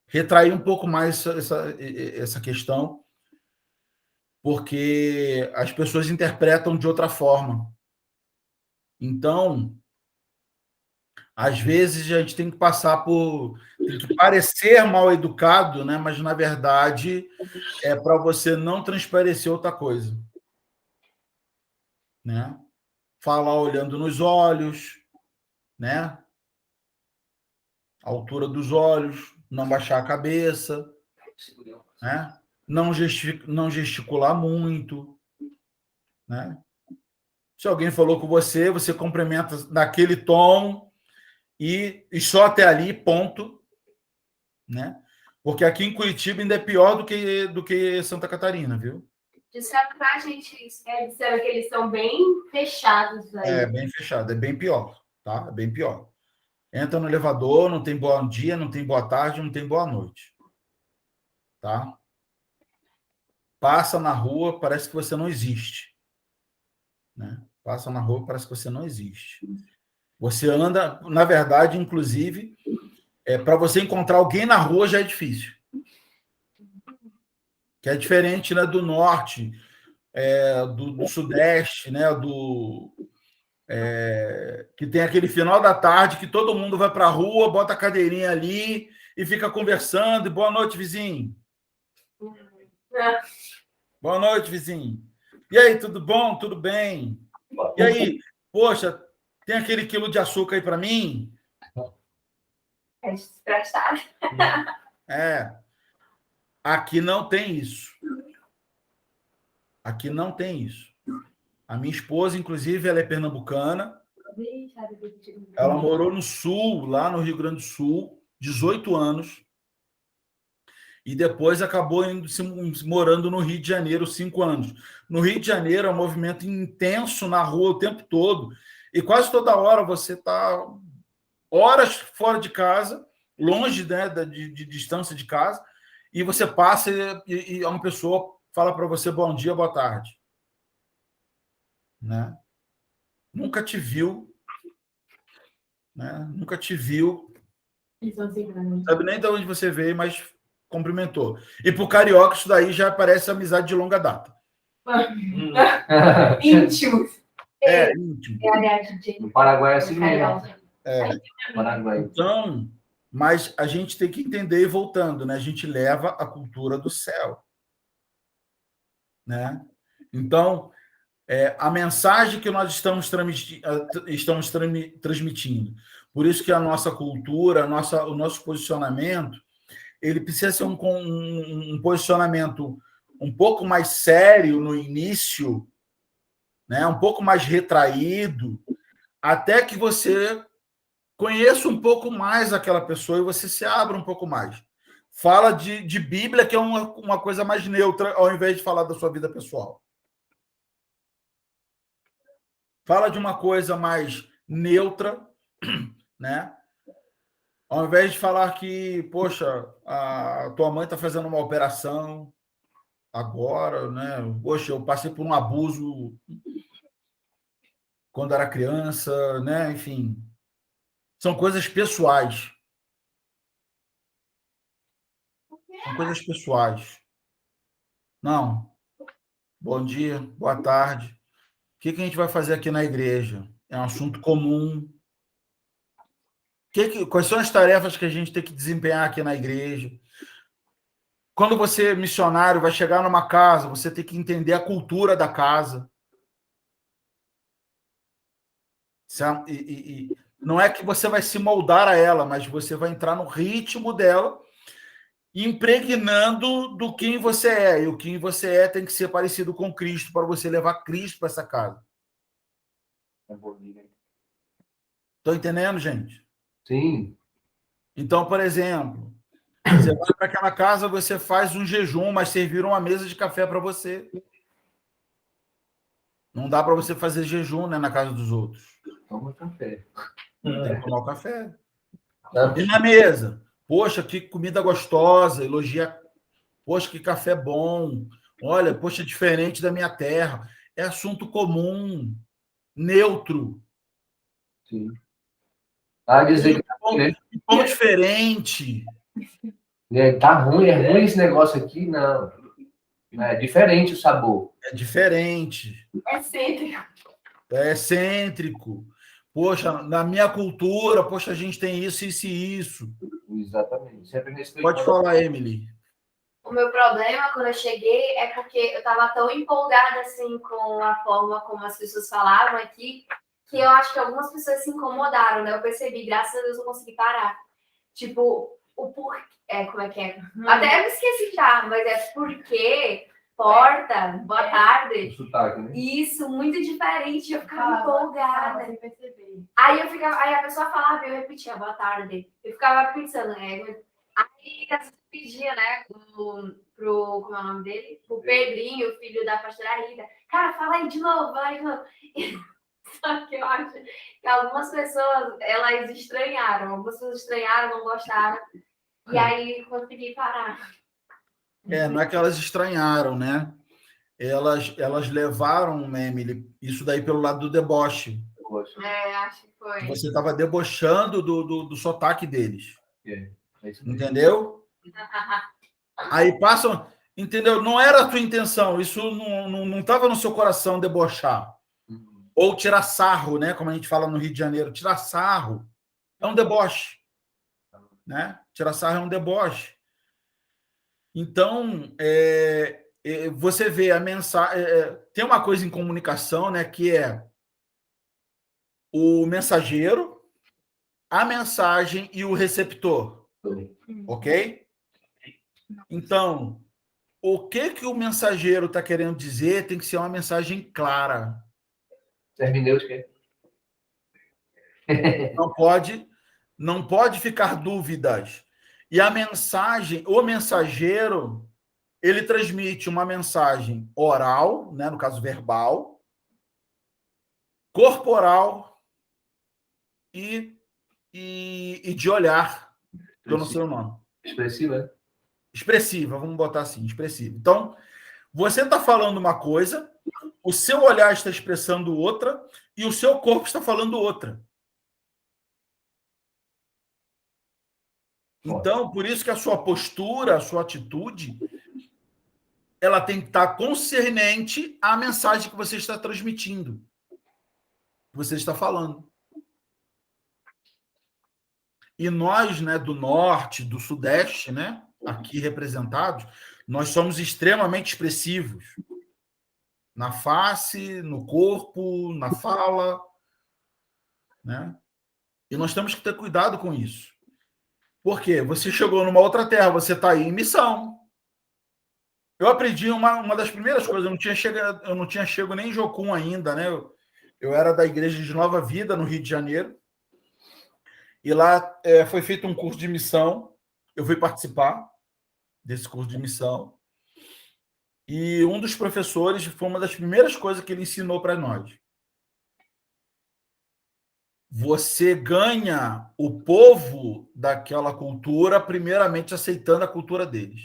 retrair um pouco mais essa questão, porque as pessoas interpretam de outra forma. Então, às vezes, a gente tem que passar por... Tem que parecer mal educado, né? Mas, na verdade, é para você não transparecer outra coisa. Né? Falar olhando nos olhos, né? A altura dos olhos, não baixar a cabeça, né? Não gesticular muito, né? Se alguém falou com você, você cumprimenta naquele tom e só até ali, ponto, né? Porque aqui em Curitiba ainda é pior do que Santa Catarina, viu? Disseram pra gente isso. Disseram que eles são bem fechados aí. É bem fechado, é bem pior, tá? É bem pior. Entra no elevador, não tem bom dia, não tem boa tarde, não tem boa noite. Tá? Passa na rua, parece que você não existe. Né? Passa na rua, parece que você não existe. Você anda, na verdade, inclusive, para você encontrar alguém na rua já é difícil. Que é diferente, né, do norte, do sudeste, né, que tem aquele final da tarde que todo mundo vai para a rua, bota a cadeirinha ali e fica conversando. E boa noite, vizinho. Boa noite, vizinho. E aí, tudo bom? Tudo bem? E aí, poxa, tem aquele quilo de açúcar aí para mim? É desprestado. Aqui não tem isso. Aqui não tem isso. A minha esposa, inclusive, ela é pernambucana. Ela morou no Sul, lá no Rio Grande do Sul, 18 anos. E depois acabou morando no Rio de Janeiro, 5 anos. No Rio de Janeiro é um movimento intenso na rua o tempo todo. E quase toda hora você está horas fora de casa, longe, né, de distância de casa, e você passa e uma pessoa fala para você bom dia, boa tarde. Né? Nunca te viu. Né? Nunca te viu. Sabe nem de onde você veio, mas cumprimentou. E para o carioca, isso daí já parece amizade de longa data. Íntimo. Íntimo. No Paraguai é assim mesmo. Então, mas a gente tem que entender, e voltando, né? A gente leva a cultura do céu. Né? Então, a mensagem que nós estamos transmitindo. Por isso que a nossa cultura, o nosso posicionamento, ele precisa ser um posicionamento um pouco mais sério no início, né? Um pouco mais retraído, até que você conheça um pouco mais aquela pessoa e você se abra um pouco mais. Fala de Bíblia, que é uma coisa mais neutra, ao invés de falar da sua vida pessoal. Fala de uma coisa mais neutra, né? Ao invés de falar que, poxa, a tua mãe está fazendo uma operação agora, né? Poxa, eu passei por um abuso quando era criança, né? Enfim, são coisas pessoais. São coisas pessoais. Não. Bom dia, boa tarde. O que a gente vai fazer aqui na igreja? É um assunto comum. Quais são as tarefas que a gente tem que desempenhar aqui na igreja? Quando você é missionário, vai chegar numa casa, você tem que entender a cultura da casa. E não é que você vai se moldar a ela, mas você vai entrar no ritmo dela, impregnando do quem você é. E o quem você é tem que ser parecido com Cristo, para você levar Cristo para essa casa. Estão entendendo, gente? Sim. Então, por exemplo, você vai para aquela casa, você faz um jejum, mas serviram uma mesa de café para você. Não dá para você fazer jejum, né, na casa dos outros. Toma café. Tem que tomar o café. E na mesa? Poxa, que comida gostosa, elogia. Poxa, que café bom. Olha, poxa, diferente da minha terra. É assunto comum, neutro. Sim. Ah, dizer que Pão diferente. tá ruim, é ruim esse negócio aqui, não. É diferente o sabor. É diferente. É sempre. É excêntrico. Poxa, na minha cultura, poxa, a gente tem isso, isso e isso. Exatamente. Sempre respeitando. Pode falar, Emily. O meu problema quando eu cheguei é porque eu estava tão empolgada assim com a forma como as pessoas falavam aqui, que eu acho que algumas pessoas se incomodaram, né? Eu percebi, graças a Deus eu consegui parar. Tipo, o porquê. Como é que é? Até eu me esqueci já, mas é porquê, porta, boa tarde. O sotaque, né? Isso, muito diferente. Eu ficava empolgada. Sem perceber. Aí a pessoa falava e eu repetia, boa tarde. Eu ficava pensando, Aí às vezes eu pedia, né, como é o nome dele? O Pedrinho, filho da pastora Rita. Cara, fala aí de novo, fala aí de novo. Só que eu acho que algumas pessoas, elas estranharam. Algumas pessoas estranharam, não gostaram. E aí consegui parar. Não é que elas estranharam, né? Elas levaram, né, Emily, isso daí pelo lado do deboche. Acho que foi. Você estava debochando do sotaque deles. É isso mesmo. Entendeu? Aí passam. Entendeu? Não era a tua intenção. Isso não estava no seu coração debochar. Ou tirar sarro, né? Como a gente fala no Rio de Janeiro. Tirar sarro é um deboche. Né? Tirar sarro é um deboche. Então, você vê a mensagem. Tem uma coisa em comunicação, né? Que é o mensageiro, a mensagem e o receptor. Ok? Então, o que o mensageiro está querendo dizer tem que ser uma mensagem clara. Hermenêutica. Não pode ficar dúvidas. E a mensagem, o mensageiro, ele transmite uma mensagem oral, né, no caso verbal, corporal e de olhar, que eu não sei o nome. Expressiva, né? Expressiva, vamos botar assim, expressiva. Então, você está falando uma coisa, o seu olhar está expressando outra e o seu corpo está falando outra. Então, por isso que a sua postura, a sua atitude, ela tem que estar concernente à mensagem que você está transmitindo, que você está falando. E nós, né, do norte, do sudeste, né, aqui representados, nós somos extremamente expressivos. Na face, no corpo, na fala, né? E nós temos que ter cuidado com isso. Por quê? Você chegou numa outra terra, você está aí em missão. Eu aprendi uma das primeiras coisas, eu não tinha chego nem em Jocum ainda, né? Eu era da Igreja de Nova Vida, no Rio de Janeiro, e lá foi feito um curso de missão, eu fui participar desse curso de missão, e um dos professores, foi uma das primeiras coisas que ele ensinou para nós. Você ganha o povo daquela cultura, primeiramente aceitando a cultura deles.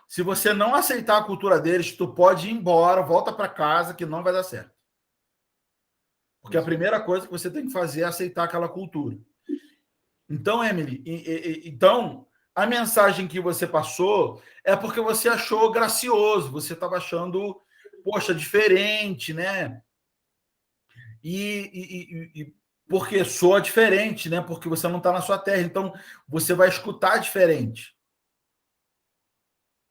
Se você não aceitar a cultura deles, tu pode ir embora, volta para casa, que não vai dar certo. Porque a primeira coisa que você tem que fazer é aceitar aquela cultura. Então, Emily, então, a mensagem que você passou é porque você achou gracioso, você estava achando, poxa, diferente, né? E porque soa diferente, né? Porque você não está na sua terra, então você vai escutar diferente.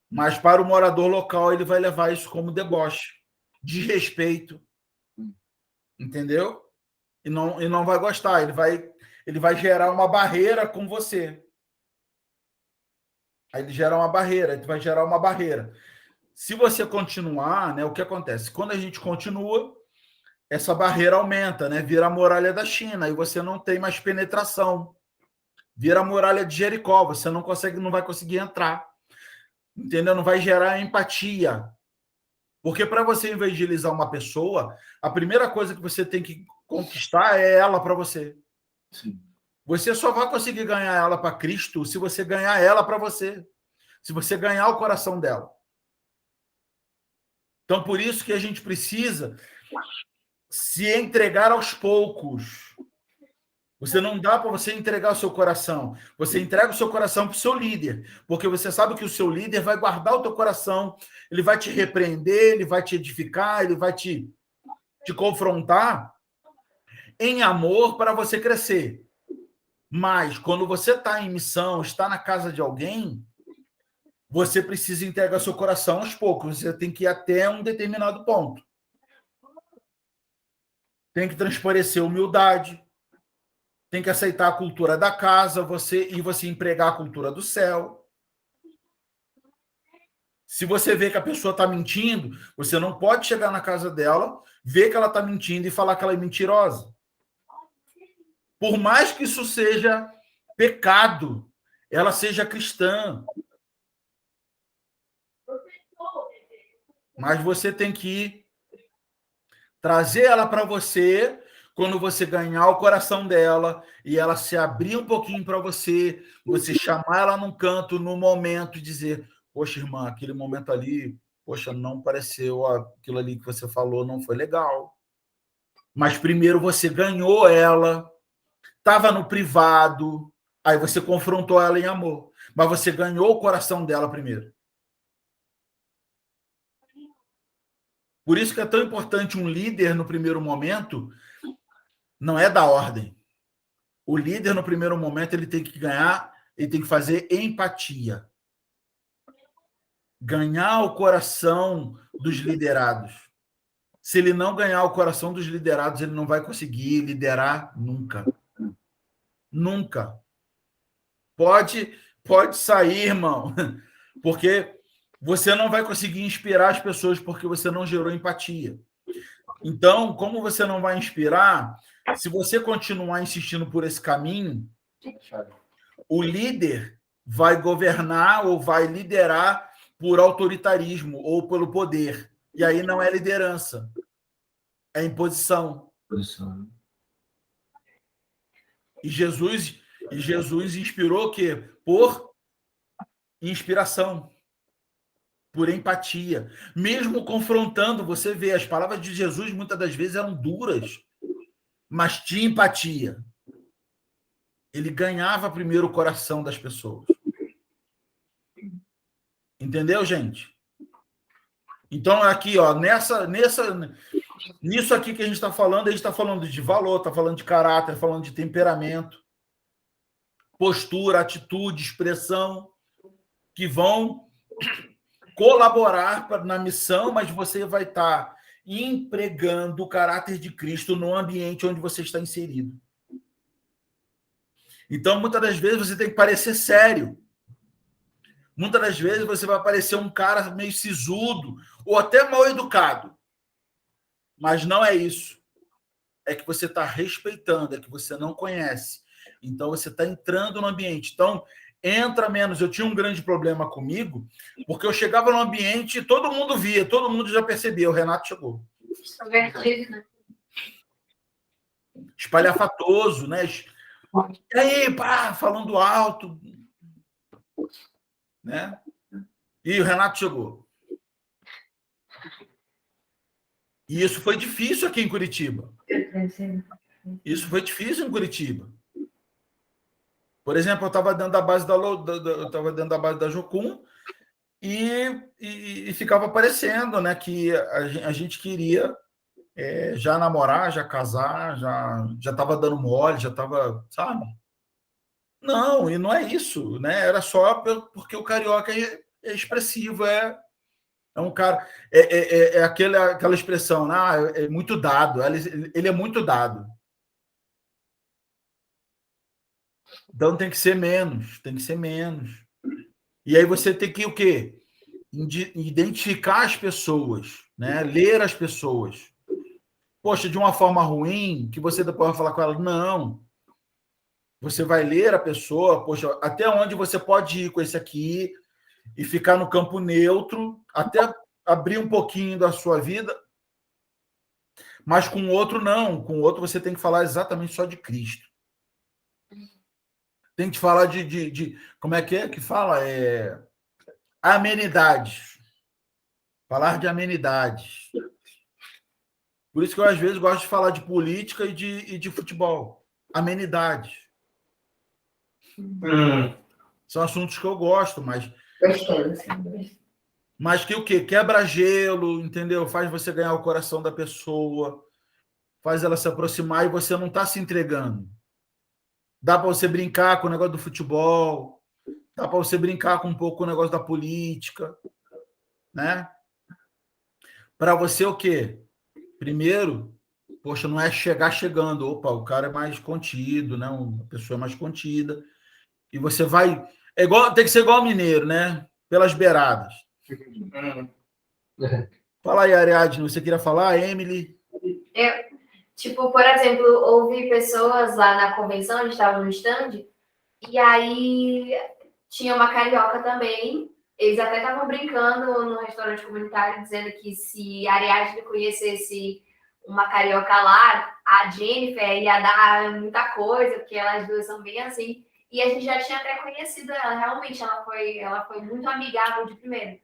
Mas para o morador local, ele vai levar isso como deboche, desrespeito, entendeu? E não vai gostar, ele vai gerar uma barreira com você. Aí ele gera uma barreira, ele vai gerar uma barreira. Se você continuar, né, o que acontece? Quando a gente continua, essa barreira aumenta, né? Vira a muralha da China, e você não tem mais penetração. Vira a muralha de Jericó, você não vai conseguir entrar. Entendeu? Não vai gerar empatia. Porque para você evangelizar uma pessoa, a primeira coisa que você tem que conquistar é ela para você. Sim. Você só vai conseguir ganhar ela para Cristo se você ganhar ela para você. Se você ganhar o coração dela. Então, por isso que a gente precisa se entregar aos poucos. Você não dá para você entregar o seu coração. Você entrega o seu coração para o seu líder, porque você sabe que o seu líder vai guardar o teu coração, ele vai te repreender, ele vai te edificar, ele vai te confrontar em amor para você crescer. Mas quando você está em missão, está na casa de alguém, você precisa entregar seu coração aos poucos. Você tem que ir até um determinado ponto. Tem que transparecer humildade. Tem que aceitar a cultura da casa, você empregar a cultura do céu. Se você vê que a pessoa está mentindo, você não pode chegar na casa dela, ver que ela está mentindo e falar que ela é mentirosa. Por mais que isso seja pecado, ela seja cristã. Mas você tem que trazer ela para você quando você ganhar o coração dela e ela se abrir um pouquinho para você, você chamar ela num canto, no momento, e dizer: poxa, irmã, aquele momento ali, poxa, não pareceu, aquilo ali que você falou não foi legal. Mas primeiro você ganhou ela, estava no privado, aí você confrontou ela em amor, mas você ganhou o coração dela primeiro. Por isso que é tão importante um líder no primeiro momento, não é da ordem. O líder, no primeiro momento, ele tem que ganhar, ele tem que fazer empatia. Ganhar o coração dos liderados. Se ele não ganhar o coração dos liderados, ele não vai conseguir liderar nunca. Nunca. Pode sair, irmão, porque você não vai conseguir inspirar as pessoas porque você não gerou empatia. Então, como você não vai inspirar, se você continuar insistindo por esse caminho, o líder vai governar ou vai liderar por autoritarismo ou pelo poder. E aí não é liderança, é imposição. E Jesus inspirou o quê? Por inspiração, por empatia. Mesmo confrontando, você vê, as palavras de Jesus muitas das vezes eram duras, mas tinha empatia. Ele ganhava primeiro o coração das pessoas. Entendeu, gente? Então, aqui, ó, nisso aqui que a gente está falando de valor, está falando de caráter, falando de temperamento, postura, atitude, expressão, que vão colaborar na missão, mas você vai estar empregando o caráter de Cristo no ambiente onde você está inserido. Então, muitas das vezes, você tem que parecer sério. Muitas das vezes, você vai parecer um cara meio sisudo ou até mal educado. Mas não é isso. É que você está respeitando, é que você não conhece. Então, você está entrando no ambiente. Então, entra menos. Eu tinha um grande problema comigo, porque eu chegava no ambiente e todo mundo via, todo mundo já percebia. O Renato chegou. Espalhafatoso, né? E aí, pá, falando alto. Né? E o Renato chegou. E isso foi difícil aqui em Curitiba. Isso foi difícil em Curitiba. Por exemplo, eu estava dentro da base da Jocum e ficava aparecendo, né, que a gente queria já namorar, já casar, já estava dando mole, já estava, sabe? Não, e não é isso, né? Era só porque o carioca é expressivo, é um cara, aquela expressão, né? É muito dado, ele é muito dado. Então tem que ser menos, tem que ser menos. E aí você tem que o quê? Identificar as pessoas, né? Ler as pessoas. Poxa, de uma forma ruim, que você depois vai falar com ela, não. Você vai ler a pessoa, poxa, até onde você pode ir com esse aqui e ficar no campo neutro, até abrir um pouquinho da sua vida, mas com o outro não. Com o outro você tem que falar exatamente só de Cristo. Tem que falar de como é que fala? Amenidades. Falar de amenidades. Por isso que eu, às vezes, gosto de falar de política e de futebol. Amenidades. São assuntos que eu gosto, mas que o quê? Quebra gelo, entendeu? Faz você ganhar o coração da pessoa, faz ela se aproximar e você não está se entregando. Dá para você brincar com o negócio do futebol, dá para você brincar com um pouco com o negócio da política, né? Para você o quê? Primeiro, poxa, não é chegar chegando. Opa, o cara é mais contido, né? Uma pessoa mais contida. E você vai... tem que ser igual mineiro, né? Pelas beiradas. Fala aí, Ariadne, você queria falar? Emily? Tipo, por exemplo, houve pessoas lá na convenção, a gente estava no stand, e aí tinha uma carioca também. Eles até estavam brincando no restaurante comunitário, dizendo que se a Ariadne conhecesse uma carioca lá, a Jennifer ia dar muita coisa, porque elas duas são bem assim. E a gente já tinha até conhecido ela, realmente, ela foi muito amigável de primeiro.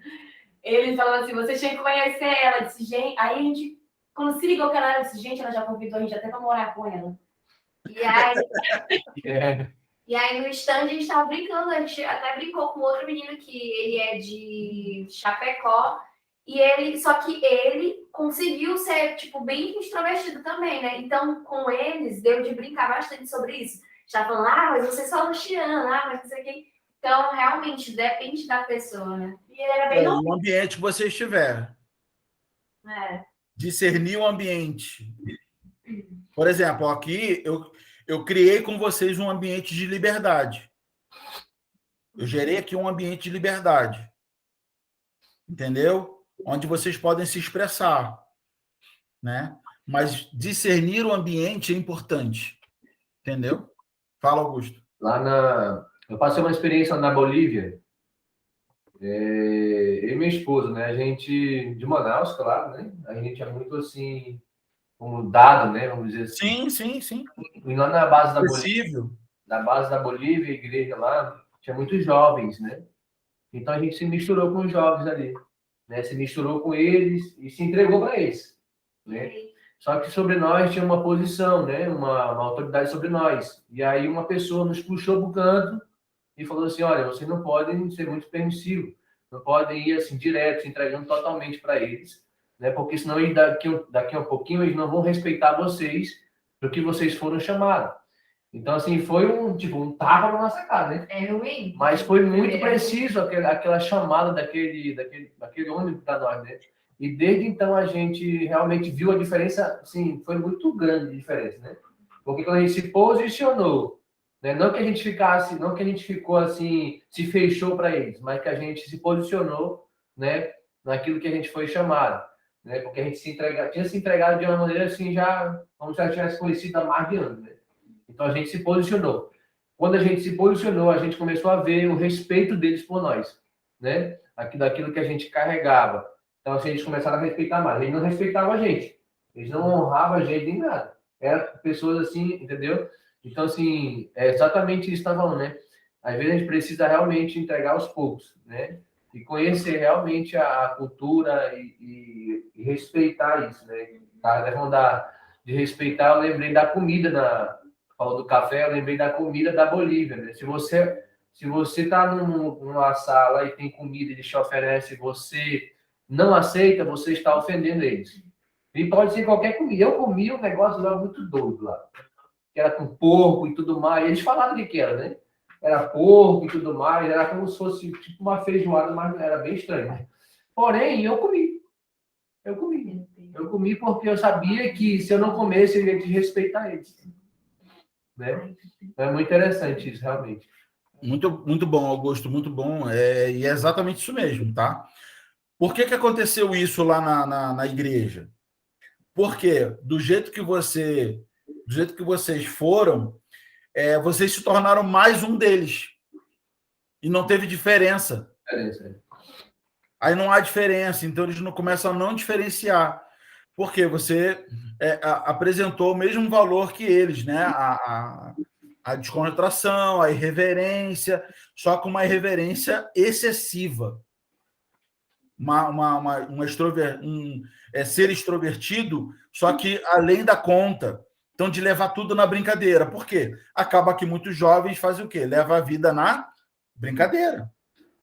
Ele falou assim, você tinha que conhecer ela. Eu disse, gente, aí a gente, quando se ligou que ela era, eu disse, gente, ela já convidou a gente até para morar com ela. E aí no stand a gente estava brincando, a gente até brincou com outro menino que ele é de Chapecó, só que ele conseguiu ser, tipo, bem extrovertido também, né? Então, com eles, deu de brincar bastante sobre isso. Já falando, mas você só luxiana, mas não sei o quê. Então, realmente, depende da pessoa, né? E ele era bem o ambiente que você estiver. Discernir o ambiente. Por exemplo, aqui eu criei com vocês um ambiente de liberdade. Eu gerei aqui um ambiente de liberdade. Entendeu? Onde vocês podem se expressar, né? Mas discernir o ambiente é importante. Entendeu? Fala, Augusto. Eu passei uma experiência na Bolívia. Eu e minha esposa, né? A gente, de Manaus, claro, né? A gente é muito assim, como dado, né? Vamos dizer assim. Sim. E lá na base da Bolívia, a igreja lá, tinha muitos jovens, né? Então a gente se misturou com os jovens ali, né? Se misturou com eles e se entregou para eles, né? Só que sobre nós tinha uma posição, né? Uma autoridade sobre nós. E aí uma pessoa nos puxou para o canto e falou assim, olha, vocês não podem ser muito permissivos, não podem ir assim direto, se entregando totalmente para eles, né? Porque senão daqui a um pouquinho eles não vão respeitar vocês do que vocês foram chamados. Então, assim, foi um tapa na nossa cara, né? É ruim. Mas foi muito preciso aquela chamada daquele homem para nós, né? E desde então a gente realmente viu a diferença, assim, foi muito grande a diferença, né? Porque quando a gente se posicionou, né? Não que a gente ficou assim, se fechou para eles, mas que a gente se posicionou, né? Naquilo que a gente foi chamado, né? Porque a gente tinha se entregado de uma maneira assim, já como se a gente tivesse conhecido há mais de anos, né? Então, a gente se posicionou. Quando a gente se posicionou, a gente começou a ver o respeito deles por nós, né? Daquilo que a gente carregava. Então, assim, eles começaram a respeitar mais. Eles não respeitavam a gente. Eles não honravam a gente nem nada. Eram pessoas assim, entendeu? Então, assim, é exatamente isso que está falando, né? Às vezes a gente precisa realmente entregar aos poucos, né? E conhecer realmente a cultura e respeitar isso, né? De respeitar, eu lembrei da comida falou do café, eu lembrei da comida da Bolívia, né? Se você está numa sala e tem comida e eles te oferecem, você não aceita, você está ofendendo eles. E pode ser qualquer comida. Eu comi um negócio lá muito doido lá, que era com porco e tudo mais. Eles falavam o que era, né? Era porco e tudo mais, era como se fosse tipo uma feijoada, mas era bem estranho. Né? Porém, eu comi. Eu comi porque eu sabia que se eu não comesse, eu ia desrespeitar eles. Né? É muito interessante isso, realmente. Muito, muito bom, Augusto, muito bom. E é exatamente isso mesmo, tá? Por que aconteceu isso lá na igreja? Porque do jeito que vocês foram, vocês se tornaram mais um deles. E não teve diferença. Aí não há diferença, então eles não começam a não diferenciar. Porque você apresentou o mesmo valor que eles, né? A descontração, a irreverência, só com uma irreverência excessiva. ser extrovertido, só que além da conta. Então, de levar tudo na brincadeira. Por quê? Acaba que muitos jovens fazem o quê? Leva a vida na brincadeira.